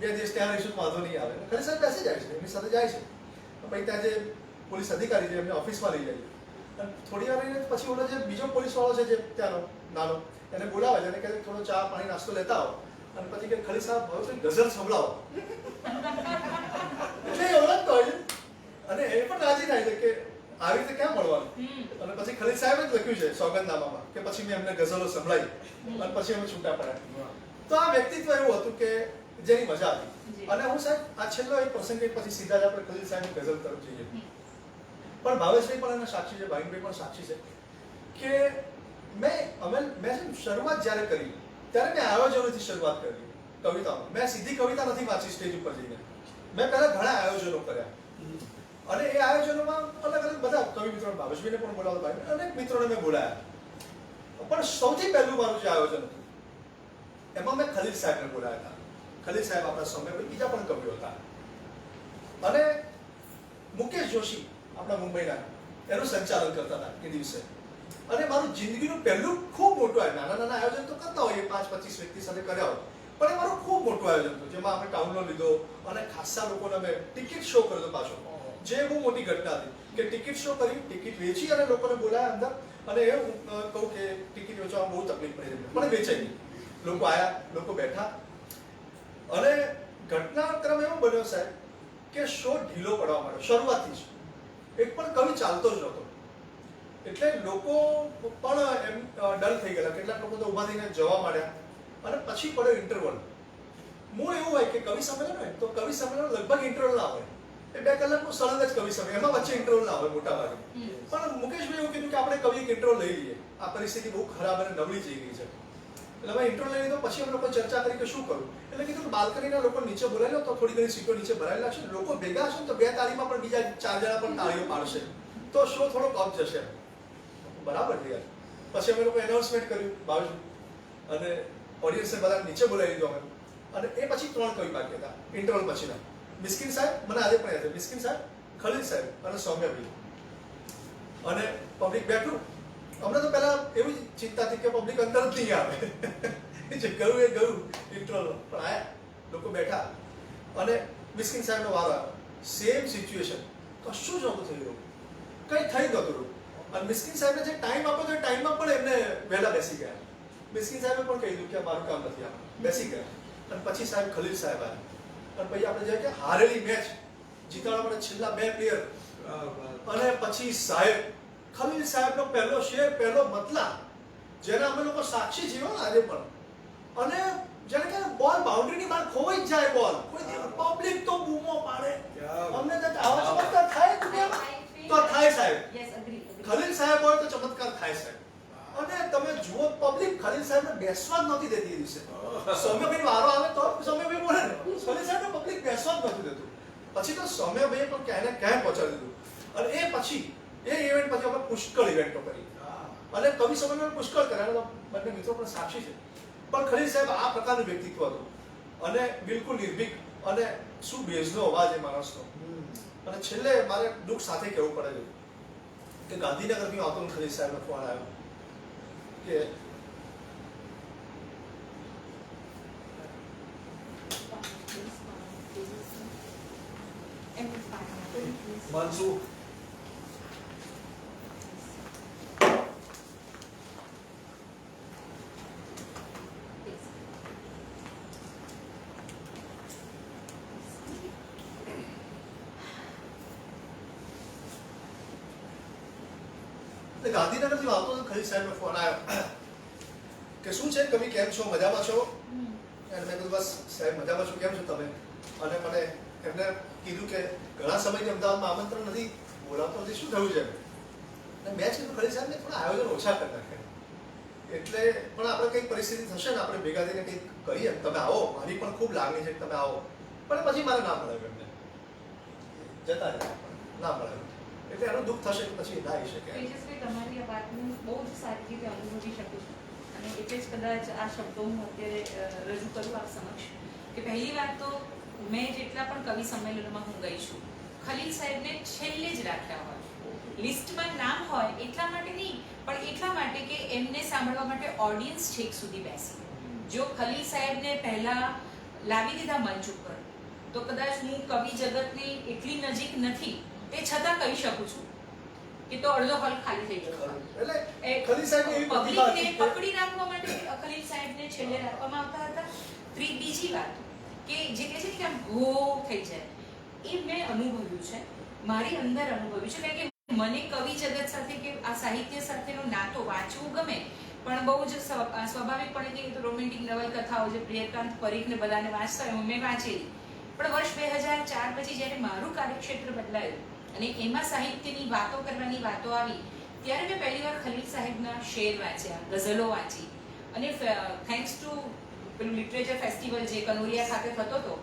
2 દિવસ ત્યાં રહીશું વાંધો નહીં આવે ખલીલ સાહેબ બેસી જાય છે એમની સાથે જાય છે પછી ત્યાં જે પોલીસ અધિકારી છે એમને ઓફિસમાં લઈ જાય છે અને થોડી વાર રહીને પછી ઓલો જે બીજો પોલીસવાળો છે જે ત્યાંનો નાનો એને બોલાવે છે અને કહે થોડો ચા પાણી નાસ્તો લેતા આવો અને પછી કે ખલીલ સાહેબ હવે તો ગઝલ સંભળાવો એટલે એ ઓળખતો હોય છે અને એ પણ રાજી થાય છે કે આવી રીતે ક્યાં મળવાનું અને પછી ખલીલ સાહેબ જ લખ્યું છે સોગંદનામામાં કે પછી મેં એમને ગઝલો સંભળાવી અને પછી અમે છૂટા પડ્યા તો આ વ્યક્તિત્વ એવું હતું કે જેની મજા હતી અને હું સાહેબ આ છેલ્લો એક પ્રસંગ પછી સીધા જ આપણે ખલીલ સાહેબની ગઝલ તરફ જઈએ પણ ભાવેશભાઈ પણ એના સાક્ષી છે ભાવિનભાઈ પણ સાક્ષી છે કે મેં શરૂઆત જ્યારે કરી ત્યારે મેં આયોજનોથી શરૂઆત કરી કવિતામાં મેં સીધી કવિતા નથી વાંચી સ્ટેજ ઉપર જઈને મેં પહેલા ઘણા આયોજનો કર્યા અને એ આયોજનોમાં અલગ અલગ બધા કવિ મિત્રો ભાવેશભાઈને પણ બોલાવતા ભાઈ અનેક મિત્રોને મેં બોલાયા પણ સૌથી પહેલું મારું જે આયોજન હતું એમાં મેં ખલીલ સાહેબને બોલાયા હતા ખલીલ સાહેબ આપણા સૌમ્યભાઈ બીજા પણ કવિઓ હતા અને મુકેશ જોશી આપણા મુંબઈના એનું સંચાલન કરતા હતા એ દિવસે અને મારું જિંદગીનું પહેલું ખૂબ મોટું નાના નાના આયોજન તો કરતા હોય 5-25 વ્યક્તિ સાથે કર્યા હોય પણ એ મારું ખૂબ મોટું આયોજન હતું જેમાં અમે ટાઉનનો લીધો અને ખાસા લોકોને અમે ટિકિટ શો કર્યો પાછો જે બહુ મોટી ઘટના હતી કે ટિકિટ શો કરી ટિકિટ વેચી અને લોકોને બોલાયા અંદર અને એ હું કહું કે ટિકિટ વેચવામાં બહુ તકલીફ પડી રહી પણ વેચાઈ ગઈ લોકો આવ્યા લોકો બેઠા અને ઘટનાક્રમ એવો બન્યો સાહેબ કે શો ઢીલો પડવા માંડ્યો શરૂઆતથી જ એક પણ કવિ ચાલતો જ નહોતો એટલે લોકો પણ એમ ડર થઈ ગયેલા કેટલાક લોકો તો ઊભા થઈને જવા માંડ્યા અને પછી પડ્યો ઇન્ટરવલ મૂળ એવું હોય કે કવિ સંમેલન હોય તો કવિ સંમેલન લગભગ ઇન્ટરવલ ના હોય એ 2 કલાકનું સળંગ જ કવિ સંમેલન એમાં વચ્ચે ઇન્ટરવલ ના હોય મોટા ભાગે પણ મુકેશભાઈ એવું કીધું કે આપણે કવિ એક ઇન્ટરવલ લઈ લઈએ આ પરિસ્થિતિ બહુ ખરાબ અને નબળી જઈ ગઈ છે એટલે અમે ઇન્ટરવલ લઈ લીધો પછી અમે લોકો ચર્ચા કરી કે શું કરવું એટલે કીધું બાલ્કનીના લોકો નીચે બોલાવી લો તો થોડી ઘણી સીટો નીચે ભરાઈ લાગશે લોકો ભેગા હશે ને તો 2 તાળીમાં પણ બીજા 4 જણા પણ તાળીઓ પાડશે તો શો થોડો કપ જશે બરાબર છે યાર પછી અમે લોકો એનાઉન્સમેન્ટ કર્યું ભાવેશ અને ઓડિયન્સને બધા નીચે બોલાવી લીધો અમે અને એ પછી 3 કવિ બાકી હતા ઇન્ટરવલ પછીના મિસ્કિન સાહેબ મને આજે પણ યાદ છે મિસ્કિન સાહેબ ખલીલ સાહેબ અને સૌમ્યભાઈ અને પબ્લિક બેઠું અમને તો પહેલા એવી ચિંતા હતી કે પબ્લિક અંદર જ નહીં આવે જે ગયું એ ગયું ઇન્ટરવલ પણ આયા લોકો બેઠા અને મિસ્કિન સાહેબનો વારો આવ્યો સેમ સિચ્યુએશન કશું જ નહોતું થઈ રહ્યું કંઈ થઈ નહોતું રહ્યું અને મિસ્કિન સાહેબને જે ટાઈમ આપ્યો તો એ ટાઈમમાં પણ એમને વહેલા બેસી ગયા મિસ્કિન સાહેબે પણ કહી દીધું કે મારું કામ નથી આ બેસી ગયા અને પછી સાહેબ ખલીલ સાહેબ આવ્યા અને પછી આપણે જોઈએ કે હારેલી મેચ જીતાડવા માટે છેલ્લા 2 પ્લેયર અને પછી સાહેબ ખલીલ સાહેબનો પહેલો શેર પહેલો મતલા જેના અમે લોકો સાક્ષી છીએ આજે પણ અને જેને કે બોલ બાઉન્ડ્રીની બહાર ખોવાઈ જ જાય બોલ કોઈ પબ્લિક તો બૂમો પાડે અમને તો આવા ચમત્કાર થાય દુનિયામાં તો થાય સાહેબ ખલીલ સાહેબ હોય તો ચમત્કાર થાય સાહેબ અને તમે જુઓ પબ્લિક ખલીલ સાહેબને બેસવા જ નહોતી દેતી એ દિવસે સૌમ્યભાઈ વારો આવે તો સૌમ્યભાઈ બોલે ને ખલીલ સાહેબને પબ્લિક બેસવા જ નહોતું દેતું પછી તો સૌમ્યભાઈએ પણ ક્યાંય ને ક્યાંય પહોંચાડી દીધું અને એ પછી એ ઇવેન્ટ પછી આપણે પુષ્કળ ઇવેન્ટો કરી અને કવિ સંમેલન પુષ્કળ કર્યા બંને મિત્રો પણ સાક્ષી છે પણ ખલીલ સાહેબ આ પ્રકારનું વ્યક્તિત્વ હતું અને બિલકુલ નિર્ભીક અને શું બેઝનો અવાજ એ માણસનો અને છેલ્લે મારે દુઃખ સાથે કહેવું પડે છે કે ગાંધીનગરથી આવતો ખલીલ સાહેબનો ફોન આવ્યો કે માનસુ ગાંધીનગરથી આવતો હતો ખલીલ સાહેબનો ફોન આવ્યો કે શું છે કવિ કેમ છો મજામાં છો અને મેં કીધું બસ સાહેબ મજામાં છો કેમ છો તમે અને મને એમને કીધું કે ઘણા સમયથી અમદાવાદમાં આમંત્રણ નથી બોલાવતો નથી શું થયું છે અને મેં કીધું ખલીલ સાહેબને થોડા આયોજન ઓછા કરી નાખે એટલે પણ આપણે કંઈક પરિસ્થિતિ થશે ને આપણે ભેગા થઈને કંઈક કરીએ તમે આવો મારી પણ ખૂબ લાગણી છે કે તમે આવો પણ પછી મારે ના મળાવ્યું એમને જતા રહ્યા ના મળાવ્યું એટલે એનું દુઃખ થશે કે પછી ના આવી શકે તેજસ્વી તમારી આ વાતનું બહુ જ સારી રીતે અનુભવી શકું છું અને એટલે જ કદાચ આ શબ્દો હું અત્યારે રજૂ કરું આપ સમક્ષ કે પહેલી વાત તો મેં જેટલા પણ કવિ સંમેલનોમાં હું ગઈ છું ખલીલ સાહેબને છેલ્લે જ રાખ્યા હોય લિસ્ટમાં નામ હોય એટલા માટે નહીં પણ એટલા માટે કે એમને સાંભળવા માટે ઓડિયન્સ છેક સુધી બેસી જો ખલીલ સાહેબને પહેલા લાવી દીધા મંચ ઉપર તો કદાચ હું કવિ જગતની એટલી નજીક નથી તે છતાં કહી શકું છું કે તો અડધો હોલ ખાલી થઈ ગયો એટલે ખલીલ સાહેબ એવી પ્રતિભા પબ્લિકને હતી પકડી રાખવા માટે ખલીલ સાહેબને છેલ્લે રાખવામાં આવતા હતા બીજી વાત કે જે કહે છે ને કે આમ ઘો થઈ જાય એ મેં અનુભવ્યું છે મારી અંદર અનુભવ્યું છે કારણ કે મને કવિ જગત સાથે કે આ સાહિત્ય સાથેનો નાતો વાંચવું ગમે પણ બહુ જ સ્વાભાવિકપણે કે તો રોમેન્ટિક નવલકથાઓ જે પ્રિયકાંત પરીખ ને બધાને વાંચતા હોય મેં વાંચેલી પણ વર્ષ 2004 પછી જ્યારે મારું કાર્યક્ષેત્ર બદલાયું અને એમાં સાહિત્યની વાતો કરવાની વાતો આવી ત્યારે મેં પહેલી વાર ખલીલ સાહેબના શેર વાંચ્યા ગઝલો વાંચી અને થેન્ક્સ ટુ પેલું લિટરેચર ફેસ્ટિવલ જે કનોરિયા ખાતે થતો હતો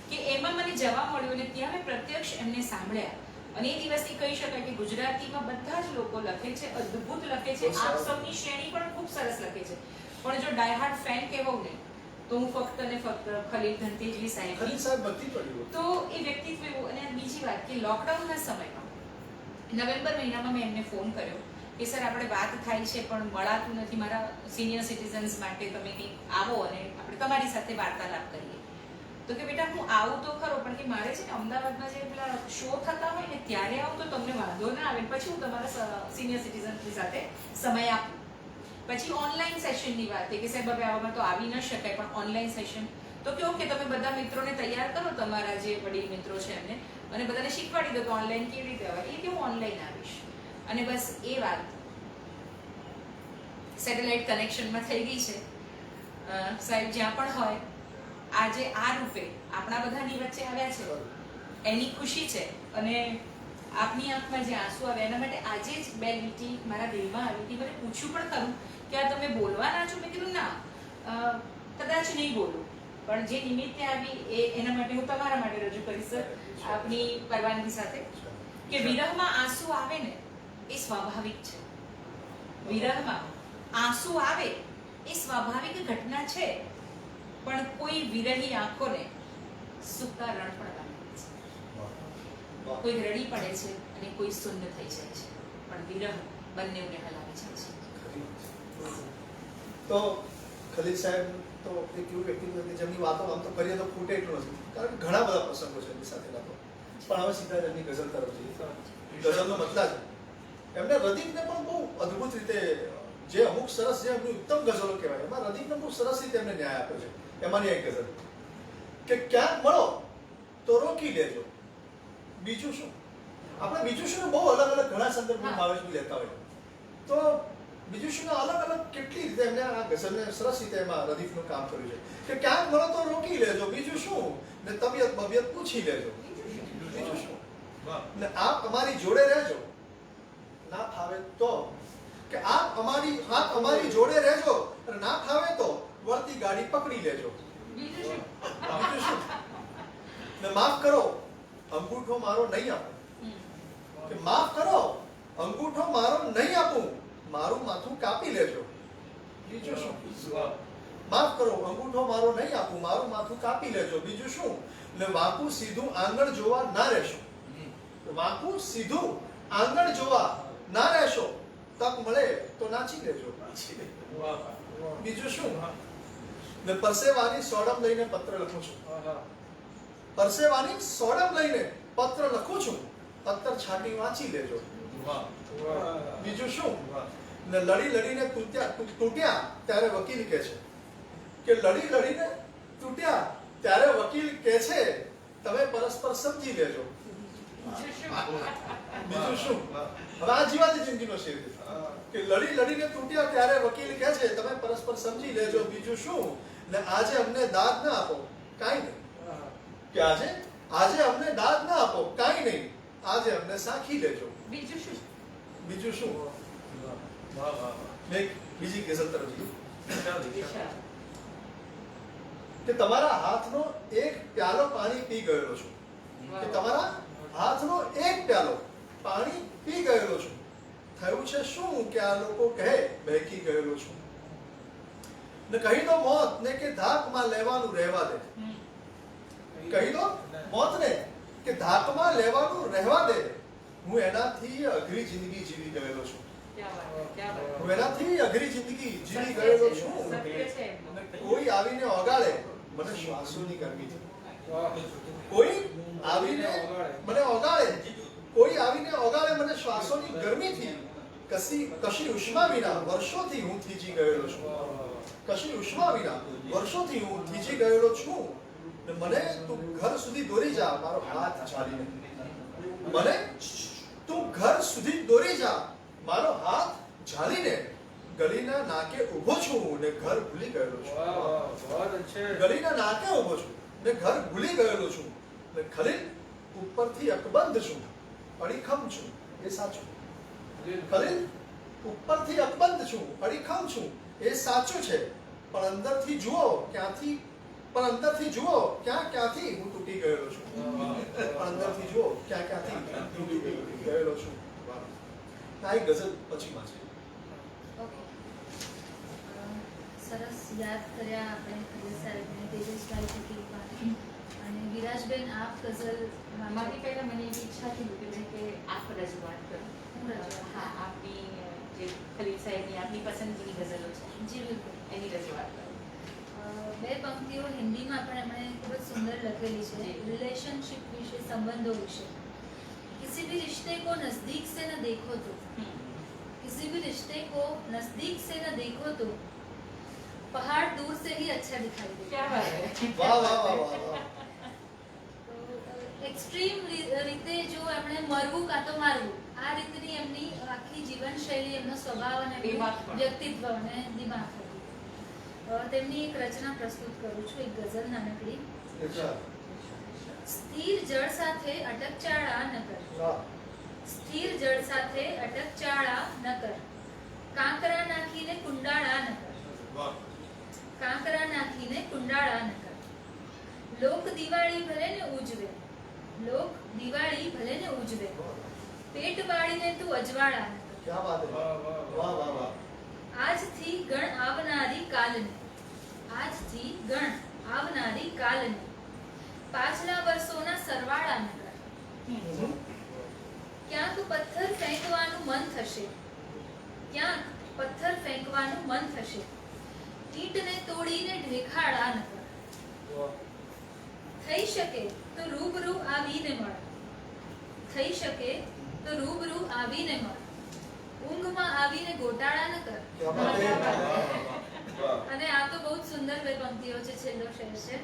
કે એમાં મને જવા મળ્યું અને ત્યાં મેં પ્રત્યક્ષ એમને સાંભળ્યા અને એ દિવસથી કહી શકાય કે ગુજરાતીમાં બધા જ લોકો લખે છે અદ્ભુત લખે છે આપ સૌની શ્રેણી પણ ખૂબ સરસ લખે છે પણ જો ડાયહાર્ડ ફેન કહેવું ને તો હું ફક્ત અને ફક્ત ખલીલ ધનતેજવી ખલીલ સાહેબ સાહેબ બધી પડ્યું તો એ વ્યક્તિત્વ એવું અને બીજી વાત કે લોકડાઉનના સમયમાં નવેમ્બર મહિનામાં મેં એમને ફોન કર્યો કે સર આપણે વાત થાય છે પણ મળાતું નથી મારા સિનિયર સિટીઝન્સ માટે તમે કંઈક આવો અને આપણે તમારી સાથે વાર્તાલાપ કરીએ તો કે બેટા હું આવું તો ખરો પણ કે મારે છે ને અમદાવાદમાં જે પેલા શો થતા હોય ને ત્યારે આવું તો તમને વાંધો ના આવે પછી હું તમારા સિનિયર સિટીઝન્સની સાથે સમય આપું પછી ઓનલાઈન સેશનની વાત કે સાહેબ હવે આવામાં તો આવી ન શકાય પણ ઓનલાઈન સેશન તો કે ઓકે તમે બધા મિત્રોને તૈયાર કરો તમારા જે વડીલ મિત્રો છે એમને અને બધાને શીખવાડી દો કે ઓનલાઈન કેવી રીતે આવે એ કે હું ઓનલાઈન આવીશ અને બસ એ વાત સેટેલાઇટ કનેક્શનમાં થઈ ગઈ છે સાહેબ જ્યાં પણ હોય આજે આ રૂપે આપણા બધાની વચ્ચે આવ્યા છે એની ખુશી છે અને આપની આંખમાં જે આંસુ આવે એના માટે આજે જ બે લીટી મારા દિલમાં આવી હતી મને પૂછ્યું પણ ખરું કે આ તમે બોલવાના છો મેં કીધું ના કદાચ નહીં બોલું પણ જે નિમિત્તે આવી એના માટે હું તમારા માટે રજૂ કરીશ આપની પરવાનગી સાથે કે વિરહમાં આંસુ આવે ને એ સ્વાભાવિક છે વિરહમાં આંસુ આવે એ સ્વાભાવિક ઘટના છે પણ કોઈ વિરહી આંખોને સૂકા રણ પણ લાગે છે કોઈ રડી પડે છે અને કોઈ શૂન્ય થઈ જાય છે પણ વિરહ બંનેને હલાવી જાય છે તો ખલીલ સાહેબ તો એક એવું વ્યક્તિત્વ કે જેમની વાતો આમ તો કરીએ તો ખૂટે એટલું નથી કારણ કે ઘણા બધા પ્રસંગો છે એમની સાથેના તો પણ હવે સીધા એમની ગઝલ તરફ જઈએ ગઝલનો મતલબ એમને રદીફને પણ બહુ અદ્ભુત રીતે જે અમુક સરસ જે એમની ઉત્તમ ગઝલો કહેવાય એમાં રદીફને બહુ સરસ રીતે એમને ન્યાય આપ્યો છે એમાંની એક ગઝલ કે ક્યાંક મળો તો રોકી લેજો બીજું શું આપણે બીજું શું બહુ અલગ અલગ ઘણા સંદર્ભમાં ભાવેશભાઈ લેતા હોય તો બીજું શું અલગ અલગ કેટલી રીતે એમને આ ગઝલને સરસ રીતે એમાં રદીફનું કામ કર્યું છે કે ક્યાંક મળો તો રોકી લેજો બીજું શું ને તબિયત બબિયત પૂછી લેજો બીજું શું ને આપ અમારી જોડે રહેજો ના ફાવે તો કે આપ અમારી જોડે રહેજો અને ના ફાવે તો વળતી ગાડી પકડી લેજો બીજું શું ને માફ કરો અંગૂઠો મારો નહીં આપો કે માફ કરો અંગૂઠો મારો નહીં આપું મારું માથું કાપી લેજો બીજું શું માફ કરો અંગૂઠો મારો નહીં આપું મારું માથું કાપી લેજો બીજું શું ને વાંકું સીધું આંગણ જોવા ના રહેશો વાંકું સીધું આંગણ જોવા ના રહેશો તક મળે તો નાચી લેજો બીજું શું ને પરસેવાની સોડમ લઈને પત્ર લખું છું પરસેવાની સોડમ લઈને પત્ર લખું છું પથ્થર છાંટી વાંચી લેજો. વાહ બીજું શું? વાહ ને લડીને તૂટ્યા ત્યારે વકીલ કહે છે કે લડીને તૂટ્યા ત્યારે વકીલ કહે છે તમે પરસ્પર સમજી લેજો. બીજું શું? હવે આ જીવાતી જિંદગીનો શેર છે કે લડીને તૂટ્યા ત્યારે વકીલ કહે છે તમે પરસ્પર સમજી લેજો. બીજું શું? ને આજે અમને દાદ ના આપો, કાંઈ નહીં. કે આજે અમને દાદ ના આપો, કાંઈ નહીં. આજે અમને સાખી લેજો. બીજું શું? બીજું શું? વાહ વાહ મેં બીજી કેસર તરફ જોયું દિશા. કે તમારા હાથનો એક પ્યાલો પાણી પી ગયેલો છું. કે તમારા હાથનો એક પ્યાલો પાણી પી ગયેલો છું. થયું છે શું કે આ લોકો કહે બહેકી ગયેલો છું. ને કહી દો મોત ને કે ધાકમાં લેવાનું રહેવા દે. કહી દો મોતને કે ધાકમાં લેવાનું રહેવા દે. હું એનાથી અઘરી જિંદગી જીવી ગયેલો છું. ક્યાં વાત છે, ક્યાં વાત છે. હું એનાથી અઘરી જિંદગી જીવી ગયેલો છું. સત્ય છે. કોઈ આવીને ઓગાળે મને શ્વાસોની ગરમી છે. કોઈ આવીને મને ઓગાળે, કોઈ આવીને ઓગાળે મને શ્વાસોની ગરમીથી. કશી ઉષ્મા વિના વર્ષોથી હું થીજી ગયેલો છું. કશી ઉષ્મા વિના વર્ષોથી હું થીજી ગયેલો છું. ને મને તું ઘર સુધી દોરી જા મારો હાથ ઝાલીને. મને તું ઘર સુધી દોરી જા મારો હાથ ઝાલીને. ગલીના નાકે ઊભો છું ને ઘર ભૂલી ગયેલો છું. ગલીના નાકે ઊભો છું ને ઘર ભૂલી ગયેલો છું. ને ખલીલ ઉપરથી અકબંધ છું, અડીખમ છું, એ સાચું. ખલીલ ઉપરથી અકબંધ છું, અડીખમ છું, એ સાચું છે. પણ અંદરથી જુઓ ક્યાંથી હું તૂટી ગયેલો છું. પણ અંદરથી જુઓ ક્યાંથી તૂટી ગયેલો છું. આ એક ગઝલ પછીમાં છે. ઓકે. સરસ યાદ કર્યા આપણે ખલીલ સાહેબને, તેજસભાઈ ફકીરભાઈ અને વિરાજબેન. આપ ગઝલ મારી પહેલા મને એવી ઈચ્છા થઈ કે આપ રજૂઆત કરો. હું રજૂઆત. હા, આપની જે ખલીલ સાહેબની આપની પસંદગીની ગઝલો છે જી બિલકુલ. એની રજૂઆત કરો. બે પંક્તિઓ હિન્દીમાં પણ એમણે ખૂબ જ સુંદર લખેલી છે. રિલેશનશિપ વિશે, સંબંધો વિશે. किसी भी रिश्ते को नजदीक से न देखो तो, किसी भी रिश्ते को नजदीक से न देखो तो पहाड़ दूर से ही अच्छा दिखाई देता ક્યાં વાત છે. વાહ વાહ વાહ વાહ વાહ. તો એક્સ્ટ્રીમ રીતે જો એમણે મરવું કાં તો મારવું, આ રીતની એમની આખી જીવનશૈલી, એમનો સ્વભાવ અને એમનું દિમાગ પણ. વ્યક્તિત્વ અને દિમાગ હતું. તેમની એક રચના પ્રસ્તુત કરું છું, એક ગઝલ નાનકડી. અચ્છા. સ્થિર જળ સાથે અટકચાળા ન કર, વાહ. સ્થિર જળ સાથે અટકચાળા ન કર, કાંકરા નાખીને કુંડાળા ન કર, વાહ કાંકરા નાખીને કુંડાળા ન કર. લોક દિવાળી ભલે ને ઉજવે, લોક દિવાળી ભલે ને ઉજવે, પેટ બાળીને તું અજવાળા ન કર. ક્યા બાત હે. વાહ વાહ વાહ. આજથી ગણ આવનારી કાલને, આજથી ગણ આવનારી કાલને, પાછલા વર્ષોના સરવાળા ન કર. ક્યાંક પથ્થર ફેંકવાનું મન થશે, ક્યાંક પથ્થર ફેંકવાનું મન થશે, ઈંટને તોડીને ઢેખાડા ન કર. થઈ શકે તો રૂબરૂ આવીને મળ, થઈ શકે તો રૂબરૂ આવીને મળ, ઊંઘમાં આવીને ગોટાળા ન કર. ક્યા બાત હે. વાહ અને આ તો બહુ જ સુંદર બે પંક્તિઓ છે. છેલ્લો શેર છે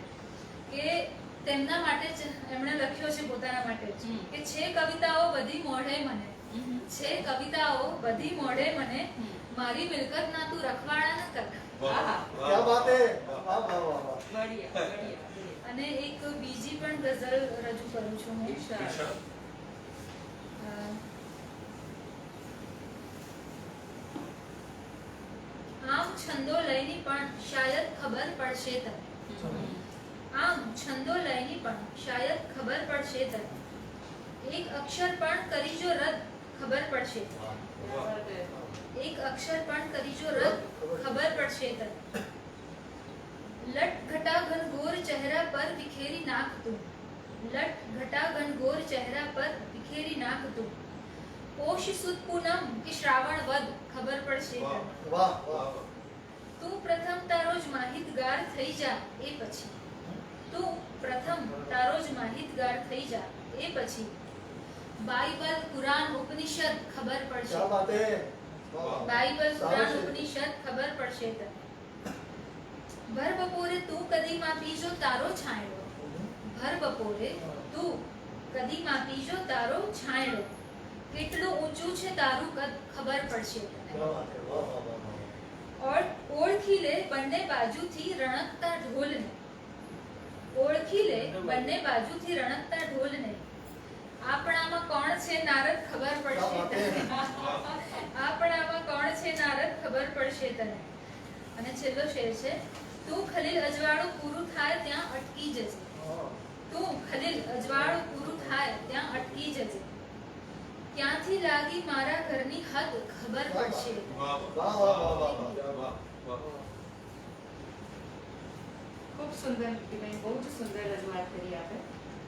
કે તેમના માટે જ એમણે લખ્યો છે, પોતાના માટે જ, કે છે કવિતાઓ બધી મોઢે મને, છે કવિતાઓ બધી મોઢે મને, મારી મિલકત ના તું રખવાડા ન કર. વાહ ક્યા બાત હે. વાહ વાહ વાહ વાહ. બઢિયા, બઢિયા. અને એક બીજી પણ ગઝલ રજૂ કરું છું હું. ઈર્ષા. આમ છંદો લયની પણ શાયદ ખબર પડશે તને, આમ છંદો લયની પણ શાયદ ખબર પડશે તને, એક અક્ષર પણ કરી જો રદ ખબર પડશે તને, ક્યાં વાત છે. એક અક્ષર પણ કરી જો રદ ખબર પડશે તને. લટ ઘટા ઘનઘોર ચહેરા પર વિખેરી નાખ તું, લટ ઘટા ઘનઘોર ચહેરા પર વિખેરી નાખ તું, પોષ સુદ પૂનમ કે શ્રાવણ વદ ખબર પડશે તને. વાહ વાહ. તું પ્રથમ તારો જ માહિતગાર થઈ જા એ પછી, તું પ્રથમ તારો જ માહિતગાર થઈ જા એ પછી, બાઇબલ, કુરાન, ઉપનિષદ ખબર પડશે. क्या बात है, वाह, બાઇબલ, કુરાન, સારું છે. ઉપનિષદ ખબર પડશે તને. ભર બપોરે તું કદી માં પીજો તારો છાંયડો. ભર બપોરે તું કદી માં પીજો તારો છાંયડો. કેટલું ઊંચું છે તારું કદ ખબર પડશે તને. क्या बात है, वाह वाह वाह वाह. ઓળખી લે બંને બાજુથી રણકતા ઢોલને. ઓળખી લે બંને બાજુથી રણકતા ઢોલને. આપણામાં કોણ છે નારદ ખબર પડશે તને. આપણામાં કોણ છે નારદ ખબર પડશે તને. અને છેલ્લો શેર છે, તું ખલીલ અજવાળું પૂરું થાય ત્યાં અટકી જજે. हाँ, તું ખલીલ અજવાળું પૂરું થાય ત્યાં અટકી જજે. ક્યાંથી લાગી મારા ઘરની હદ ખબર પડશે તને. વાહ वाह वाह वाह वाह वाह. વાહ વાહ. ખૂબ સુંદર કીર્તિબેન, બહુ જ સુંદર રજૂઆત કરી આપે.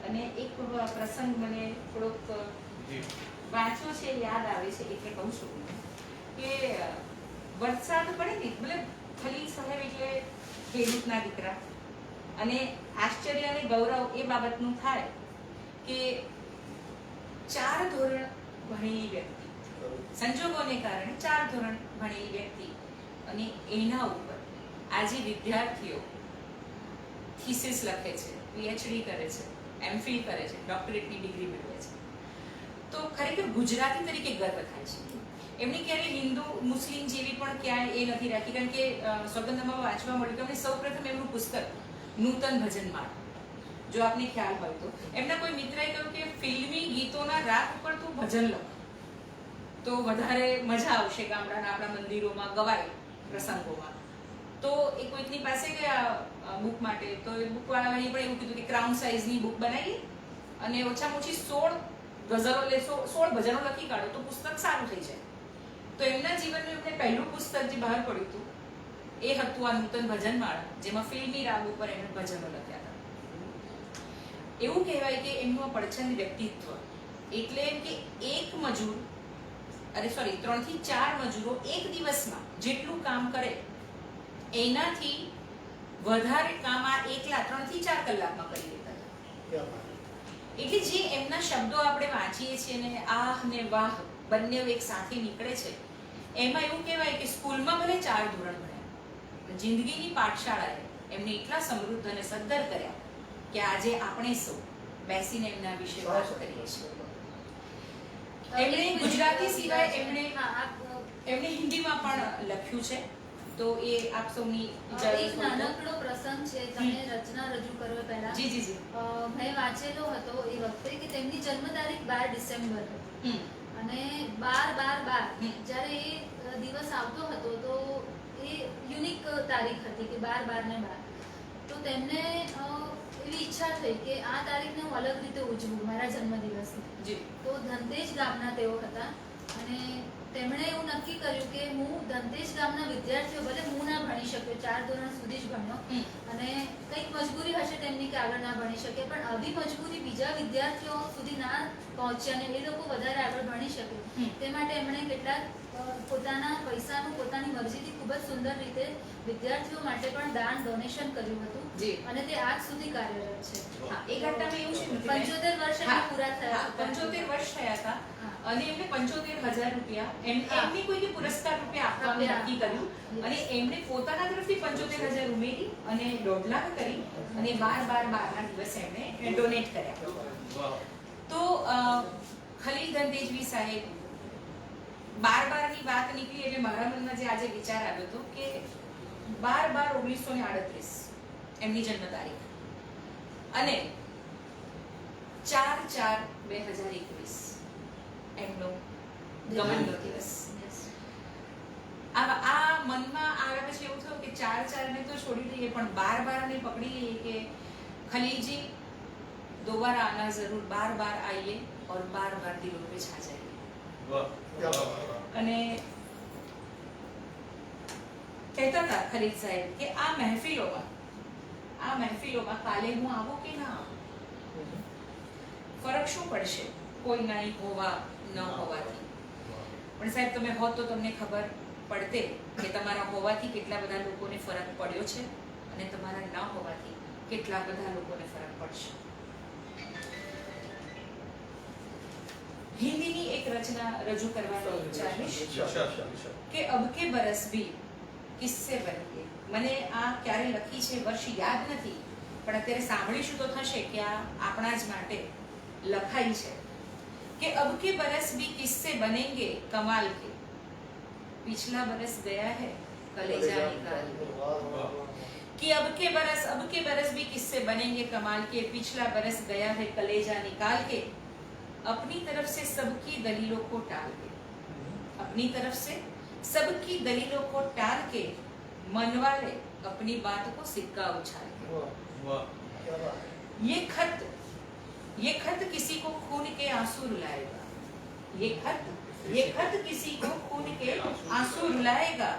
અને એક પ્રસંગ મને થોડોક જી વાંચ્યો છે, યાદ આવે છે એટલે કહું છું કે વરસાદ પડે ને, મતલબ ખલીલ સાહેબ એટલે ખેડૂતના દીકરા, અને આશ્ચર્ય અને ગૌરવ એ બાબતનું થાય કે 4 ધોરણ ભણેલી વ્યક્તિ, સંજોગોને કારણે 4 ધોરણ ભણેલી વ્યક્તિ, અને એના ઉપર આજે વિદ્યાર્થીઓ થીસીસ લખે છે, પીએચડી કરે છે, એમફિલ કરે છે, ડોક્ટરેટની ડિગ્રી મેળવે છે, તો ખરેખર ગુજરાતી તરીકે ગર્વ થાય છે. એમની ક્યારેય હિન્દુ મુસ્લિમ જેવી પણ ક્યાંય એ નથી રાખી, કારણ કે સોગંદમાં વાંચવા મળ્યું કે અમને સૌપ્રથમ એમનું પુસ્તક નૂતન ભજનમાળ, જો આપને ખ્યાલ હોય તો, એમના કોઈ મિત્રએ કહ્યું કે ફિલ્મી ગીતોના રાગ ઉપર તું ભજન લખ તો વધારે મજા આવશે, ગામડાના આપણા મંદિરોમાં ગવાય પ્રસંગોમાં. તો એ કોઈકની પાસે ગયા બુક માટે, તો એ બુકવાળાએ પણ એવું કીધું કે ક્રાઉન સાઇઝની બુક બનાવીએ અને ઓછામાં ઓછી 16 ગઝલો લે, 16 ભજનો લખી કાઢો તો પુસ્તક સારું થઈ જાય. તો એમના જીવનનું એમને પહેલું પુસ્તક જે બહાર પડ્યું હતું એ હતું આ નૂતન ભજનમાળા, જેમાં ફિલ્મી રાગ ઉપર એમણે ભજનો લખ્યા હતા. એવું કહેવાય કે એમનું પડછંદ વ્યક્તિત્વ એટલે એમ કે એક મજૂર, 3 થી 4 મજૂરો એક દિવસમાં જેટલું કામ કરે એનાથી વધારે કામ આ એકલા 3 થી 4 કલાકમાં કરી લેતા હતા. क्या बात है. એટલે જે એમના શબ્દો આપણે વાંચીએ છીએ ને આહ ને વાહ બંને એક સાથે નીકળે છે, એમાં એવું કહેવાય કે સ્કૂલમાં ભલે 4 ધોરણ ભણ્યા, જિંદગીની પાઠશાળાએ એમને એટલા સમૃદ્ધ અને સદ્ધર કર્યા કે આજે આપણે સૌ બેસીને એમના વિશે વાત કરીએ છીએ. એમણે ગુજરાતી સિવાય એમણે હિન્દીમાં પણ લખ્યું છે, તો એ આપ સૌની એક નાનકડો પ્રસંગ છે, તમે રચના રજૂ કરો પહેલા. જી જી જી. મેં વાંચેલો હતો એ વખતે કે તેમની જન્મ તારીખ 12 ડિસેમ્બર હતી, અને 12/12 જ્યારે એ દિવસ આવતો હતો તો એ યુનિક તારીખ હતી કે 12/12 તો તેમને એવી ઈચ્છા થઈ કે આ તારીખને હું અલગ રીતે ઉજવું, મારા જન્મદિવસને. જી. તો ધનતેજ ગામના તેઓ હતા, અને તેમણે એવું નક્કી કર્યું કે હું ધનતેજ ગામના વિદ્યાર્થીઓ, ભલે હું ના ભણી શક્યો, 4 ધોરણ સુધી જ ભણ્યો, અને કંઈક મજબૂરી હશે તેમની કે આગળ ના ભણી શકે, પણ આવી મજબૂરી બીજા વિદ્યાર્થીઓ સુધી ના પહોંચ્યા અને એ લોકો વધારે આગળ ભણી શકે તે માટે એમણે કેટલાક પોતાના પૈસાનું પોતાની મરજીથી ખૂબ જ સુંદર રીતે વિદ્યાર્થીઓ માટે પણ દાન ડોનેશન કર્યું હતું, અને તે આજ સુધી કાર્યરત છે. હા, એ ઘટનામાં એવું છે ને 75 વર્ષ એમને પૂરા થયા હતા. 75 વર્ષ થયા હતા, અને એમને 75,000 રૂપિયા એમની કોઈને પુરસ્કાર રૂપે આપવાનું નક્કી કર્યું, અને એમણે પોતાના તરફથી 75,000 ઉમેરી અને 1.5 લાખ કરી અને 12/12 ના દિવસે એમણે ડોનેટ કર્યા. તો ખલીલ ધનતેજવી સાહેબ 12/12 ની વાત નીકળી એટલે મારા મનમાં જે આજે વિચાર આવ્યો હતો કે 12/12/1938 એમની જન્મ તારીખ અને 4/4/2021 એમનો ગમનનો દિવસ. આ મનમાં આવ્યા પછી એવું થયું કે 4/4 ને તો છોડી દઈએ, પણ 12/12 ને પકડી લઈએ કે खलील जी दोबारा आना जरूर, बार बार आइए और बार बार दिलों पे छा जाइए. અને કહેતા હતા ખલીલ સાહેબ કે આ મહેફિલોમાં કાલે હું આવું કે ના આવું, ફરક શું પડશે કોઈ નહીં હોવા ન હોવાથી. પણ સાહેબ તમે હોત તો તમને ખબર પડતે કે તમારા હોવાથી કેટલા બધા લોકોને ફરક પડ્યો છે અને તમારા ન હોવાથી કેટલા બધા લોકોને ફરક પડશે. હિન્દીની એક રચના રજૂ કરવાની ચાહીશ ઈચ્છા. કે અબ કે બરસ ભી કિસ્સે બનીએ. મને આ ક્યારે લખી છે વર્ષ યાદ નથી, પણ અત્યારે સાંભળીશું તો થશે કે આ આપણા જ માટે લખાઈ છે કે અબ કે બરસ ભી કિસ્સે બનેંગે કમાલ કે, पिछला बरस गया है कलेजा निकाल के. कि अब के बरस भी किससे बनेंगे कमाल के, पिछला बरस गया है कलेजा निकाल के, अपनी तरफ से सबकी दलीलों को टाल के, अपनी तरफ से सबकी दलीलों को टाल के, मनवा ले अपनी बात को सिक्का उछाल के. वाह क्या बात है. ये खत किसी को खून के आंसू रुलाएगा. ये खत किसी को खून के आंसू रुलाएगा,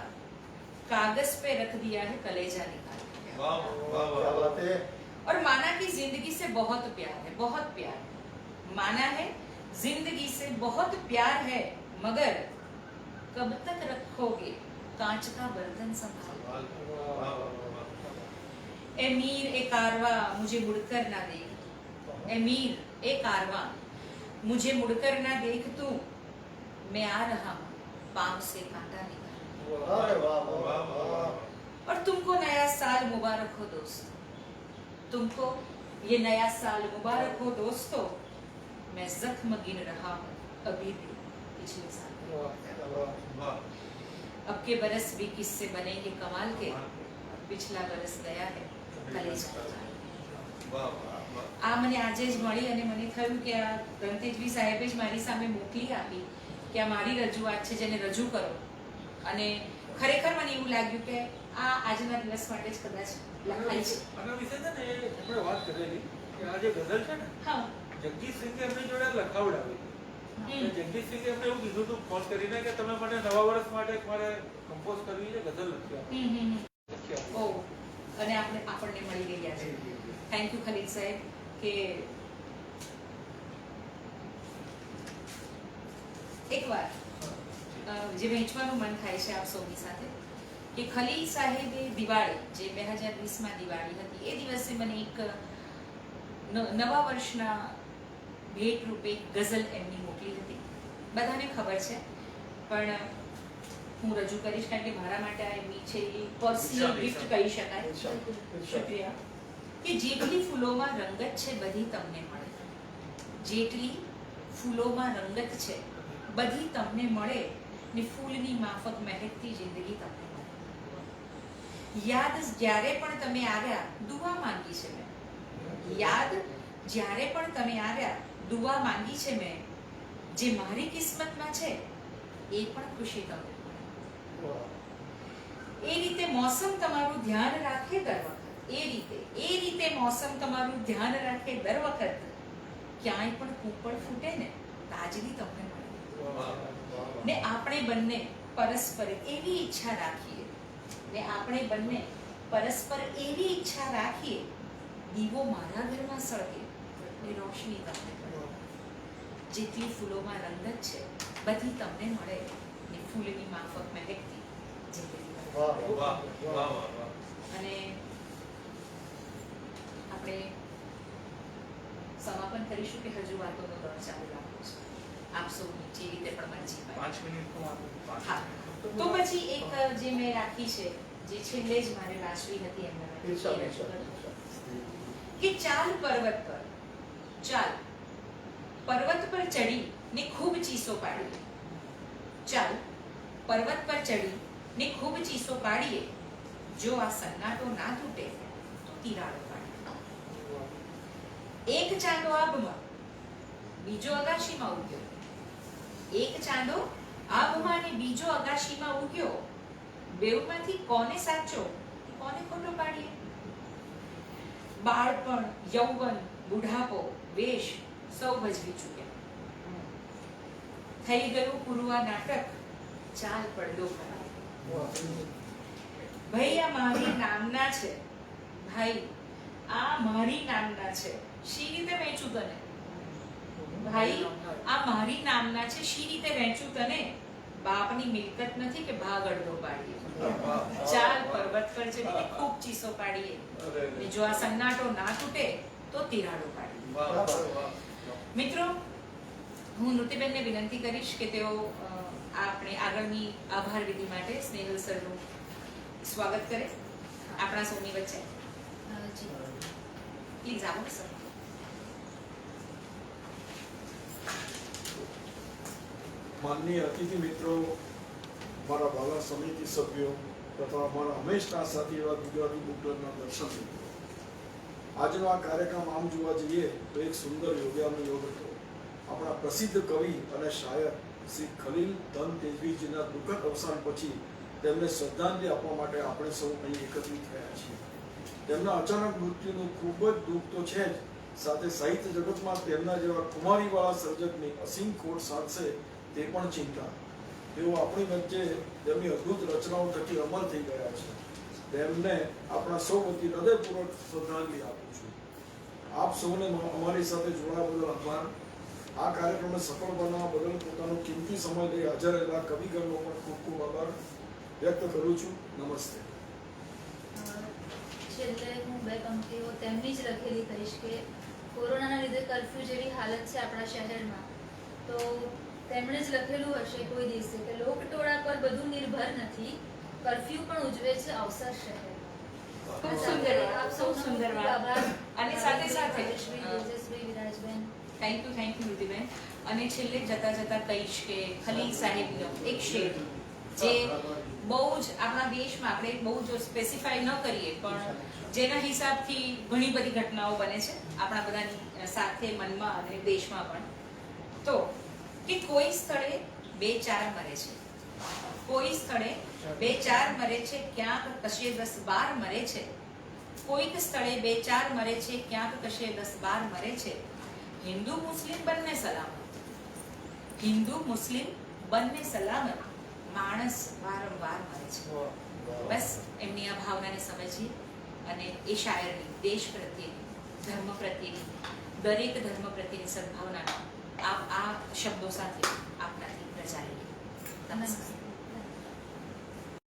कागज पे रख दिया है कलेजा निकाल के. वाह वाह क्या वाह. बात है. और माना कि जिंदगी से बहुत प्यार है, बहुत प्यार है. माना है जिंदगी से बहुत प्यार है, मगर कब तक रखोगे कांच का बर्तन संभाल. वाह वाह. ए मीर ए कारवा मुझे मुड़कर ना देख, ए मीर ए कारवा मुझे मुड़कर ना देख तू, मैं आ रहा हूँ पाँव से कांटा निकाल. अरे वाह वाह वाह वाह. वाह. और तुमको नया साल मुबारक हो दोस्तों, तुमको ये नया साल मुबारक हो दोस्तों, मैं जख्म गिन रहा हूँ अभी भी पिछले साल. वाह. अब के बरस भी किससे बनेंगे कमाल के, पिछला बरस गया है कलेजा निकाल के. વાહ વાહ વાહ. આ મને આજે જ મળી અને મને થયું કે આ રણતેજવી સાહેબે જ મારી સામે મોકલી આપી કે આ મારી રજૂઆત છે જેને રજૂ કરો. અને ખરેખર મને એવું લાગ્યું કે આ આજના દિવસ માટે જ કદાચ લખાઈ છે. આના વિશે છે ને આપણે વાત કરેલી કે આ જે ગઝલ છે ને હા. જગદીશ સિંહે એમની જોડે લખાવડાવી. જગદીશ સિંહે એમને એવું કીધું હતું ફોન કરીને કે તમે મને નવા વર્ષ માટે મારે કમ્પોઝ કરવી છે, ગઝલ લખી આપો. ઓ અને આપણને મળી ગયા છે. થેન્ક યુ ખલીલ સાહેબ કે એકવાર જે વહેંચવાનું મન થાય છે આપ સૌની સાથે કે ખલીલ સાહેબે દિવાળી જે 2020માં દિવાળી હતી એ દિવસે મને એક નવા વર્ષના ભેટ રૂપે ગઝલ એમની મોકલી હતી. બધાને ખબર છે પણ હું રજૂ કરીશ કારણ કે મારા માટે આ એમની છે એ પર્સનલ ગિફ્ટ કહી શકાય. શુક્રિયા. કે જેટલી ફૂલોમાં રંગત છે બધી તમને મળે, જેટલી ફૂલોમાં રંગત છે બધી તમને મળે, ને ફૂલની માફક મહેકતી જિંદગી તમને મળે. યાદ જ્યારે પણ તમે આવ્યા દુઆ માંગી છે મેં, યાદ જ્યારે પણ તમે આવ્યા દુઆ માંગી છે મેં, જે મારી કિસ્મતમાં છે એ પણ ખુશી તમને મળે. એ રીતે મોસમ તમારું ધ્યાન રાખે દર વખત, એ રીતે મોસમ તમારું ધ્યાન રાખે દર વખત, ક્યાંય પણ કૂપળ ફૂટે ને તાજગી તમને મળે. ને આપણે બંને પરસ્પર એવી ઈચ્છા રાખીએ, દીવો મારા ઘરમાં સળગે ને રોશની તમને મળે. જેટલી ફૂલોમાં રંગત છે બધી તમને મળે, ને ફૂલની માફક મહેકતી જિંદગી. વાહ વાહ વાહ વાહ. અને આપણે સમાપન કરીશું કે હજુ વાતોનો દોર ચાલુ રાખવો છે આપ સૌની જે રીતે પણ મરજી હોય. 5 મિનિટ હા, તો પછી એક જે મેં રાખી છે જે છેલ્લે જ મારે વાંચવી હતી એમના માટે કે ચાલ પર્વત પર ચડી ને ખૂબ ચીસો પાડીએ, ચાલ પર્વત પર ચડી ને ખૂબ ચીસો પાડીએ, જો આ સન્નાટો ના તૂટે તો તિરાડો પાડીએ. એક ચાંદો આબમાં બીજો અગાશીમાં ઉગ્યો, એક ચાંદો આબમાં ને બીજો અગાશીમાં ઉગ્યો, બેઉમાંથી કોને સાચો કોને ખોટો પાડીએ. બાળપણ, યૌવન, બુઢાપો, વેશ સૌ ભજવી ચૂક્યા, થઈ ગયું પૂરું આ નાટક, ચાલ પડદો ભરાય. ભાઈ આ મારી નામના છે, ભાઈ આ મારી નામના છે, શી રીતે વેચું તને, ભાઈ આ મારી નામના છે, શી રીતે વેચું તને, બાપની મિલકત નથી કે ભાગ અડધો પાડીએ. ચાલ પર્વત પર ચડીને ખૂબ ચીસો પાડીએ, ને જો આ સન્નાટો ના તૂટે તો તિરાડો પાડીએ. મિત્રો, હું નૃત્યબેનને વિનંતી કરીશ કે તેઓ આપણે આગળની આભાર વિધિ માટે સ્નેહલ સરનું સ્વાગત કરે આપણા સૌની વચ્ચે. જી પ્લીઝ આવો સર. માનનીય અતિથિ મિત્રો, મારા વાલા સમિતિ સભ્યો તથા મારા હંમેશના સાથી એવા ગુજરાતી બુક ક્લબના દર્શક મિત્રો, આજનો આ કાર્યક્રમ આમ જોવા જઈએ તો એક સુંદર યોગાનો યોગ હતો. આપણા પ્રસિદ્ધ કવિ અને શાયર શ્રી ખલીલ ધન તેજવીજીના દુઃખદ અવસાન પછી તેમને શ્રદ્ધાંજલિ આપવા માટે આપણે સૌ અહીં એકત્રિત થયા છીએ. તેમના અચાનક મૃત્યુનું ખૂબ જ દુઃખ તો છે જ, સાથે સાહિત્ય જગતમાં તેમના જેવા કુમારીવાળા સર્જકની અસીમ ખોટ સાધશે તે પણ ચિંતા. તેઓ આપણી વચ્ચે તેમની અદ્ભુત રચનાઓ થકી અમર થઈ ગયા છે. તેમને આપણા સૌ વતી હૃદયપૂર્વક શ્રદ્ધાંજલિ આપું છું. આપ સૌને અમારી સાથે જોડાવા બદલ આભાર. આ કાર્યક્રમને સફળ બનાવવા બદલ પોતાનો કિંમતી સમય લઈ હાજર રહેલા કવિગણનો પણ ખૂબ ખૂબ આભાર વ્યક્ત કરું છું. નમસ્તે. છેલ્લે હું બે પંક્તિઓ તેમની જ લખેલી કહીશ કે કોરોનાના લીધે કર્ફ્યુ જેવી હાલત છે આપણા શહેરમાં, તો તેમણે જ લખેલું હશે કોઈ દિવસે કે લોકટોળા પર બધું નિર્ભર નથી, કર્ફ્યુ પણ ઉજવે છે અવસર શહેરમાં. ખૂબ સુંદર વાત, આપ ખૂબ સૌનો સુંદર ખૂબ વાત. આભાર. અને સાથે સાથે શ્રી તેજસ્વી વિરાજબેન, થેન્ક યુ ઋતિબેન. અને છેલ્લે જતા જતા કહીશ કે ખલીલ સાહેબનો એક શેર જે બહુ જ આપણા દેશમાં આપણે બહુ જ સ્પેસિફાઈ ન કરીએ પણ જેના હિસાબથી ઘણી બધી ઘટનાઓ બને છે આપણા બધાની સાથે મનમાં અને દેશમાં પણ. તો કે કોઈ સ્થળે 2-4 મરે છે, કોઈ સ્થળે 2-4 મરે છે, ક્યાંક કશે 10-12 મરે છે, કોઈક સ્થળે 2-4 મરે છે, ક્યાંક કશે 10-12 મરે છે. હિન્દુ મુસ્લિમ બંને સલામત, હિન્દુ મુસ્લિમ બંને સલામત, માણસ વારંવાર મરે છે. બસ એમની આ ભાવનાને સમજીએ અને એ શાયરની દેશ પ્રત્યેની, ધર્મ પ્રત્યેની, દરેક ધર્મ પ્રત્યેની સદભાવના આ શબ્દો સાથે આપણાથી પ્રચારીએ. નમસ્કાર.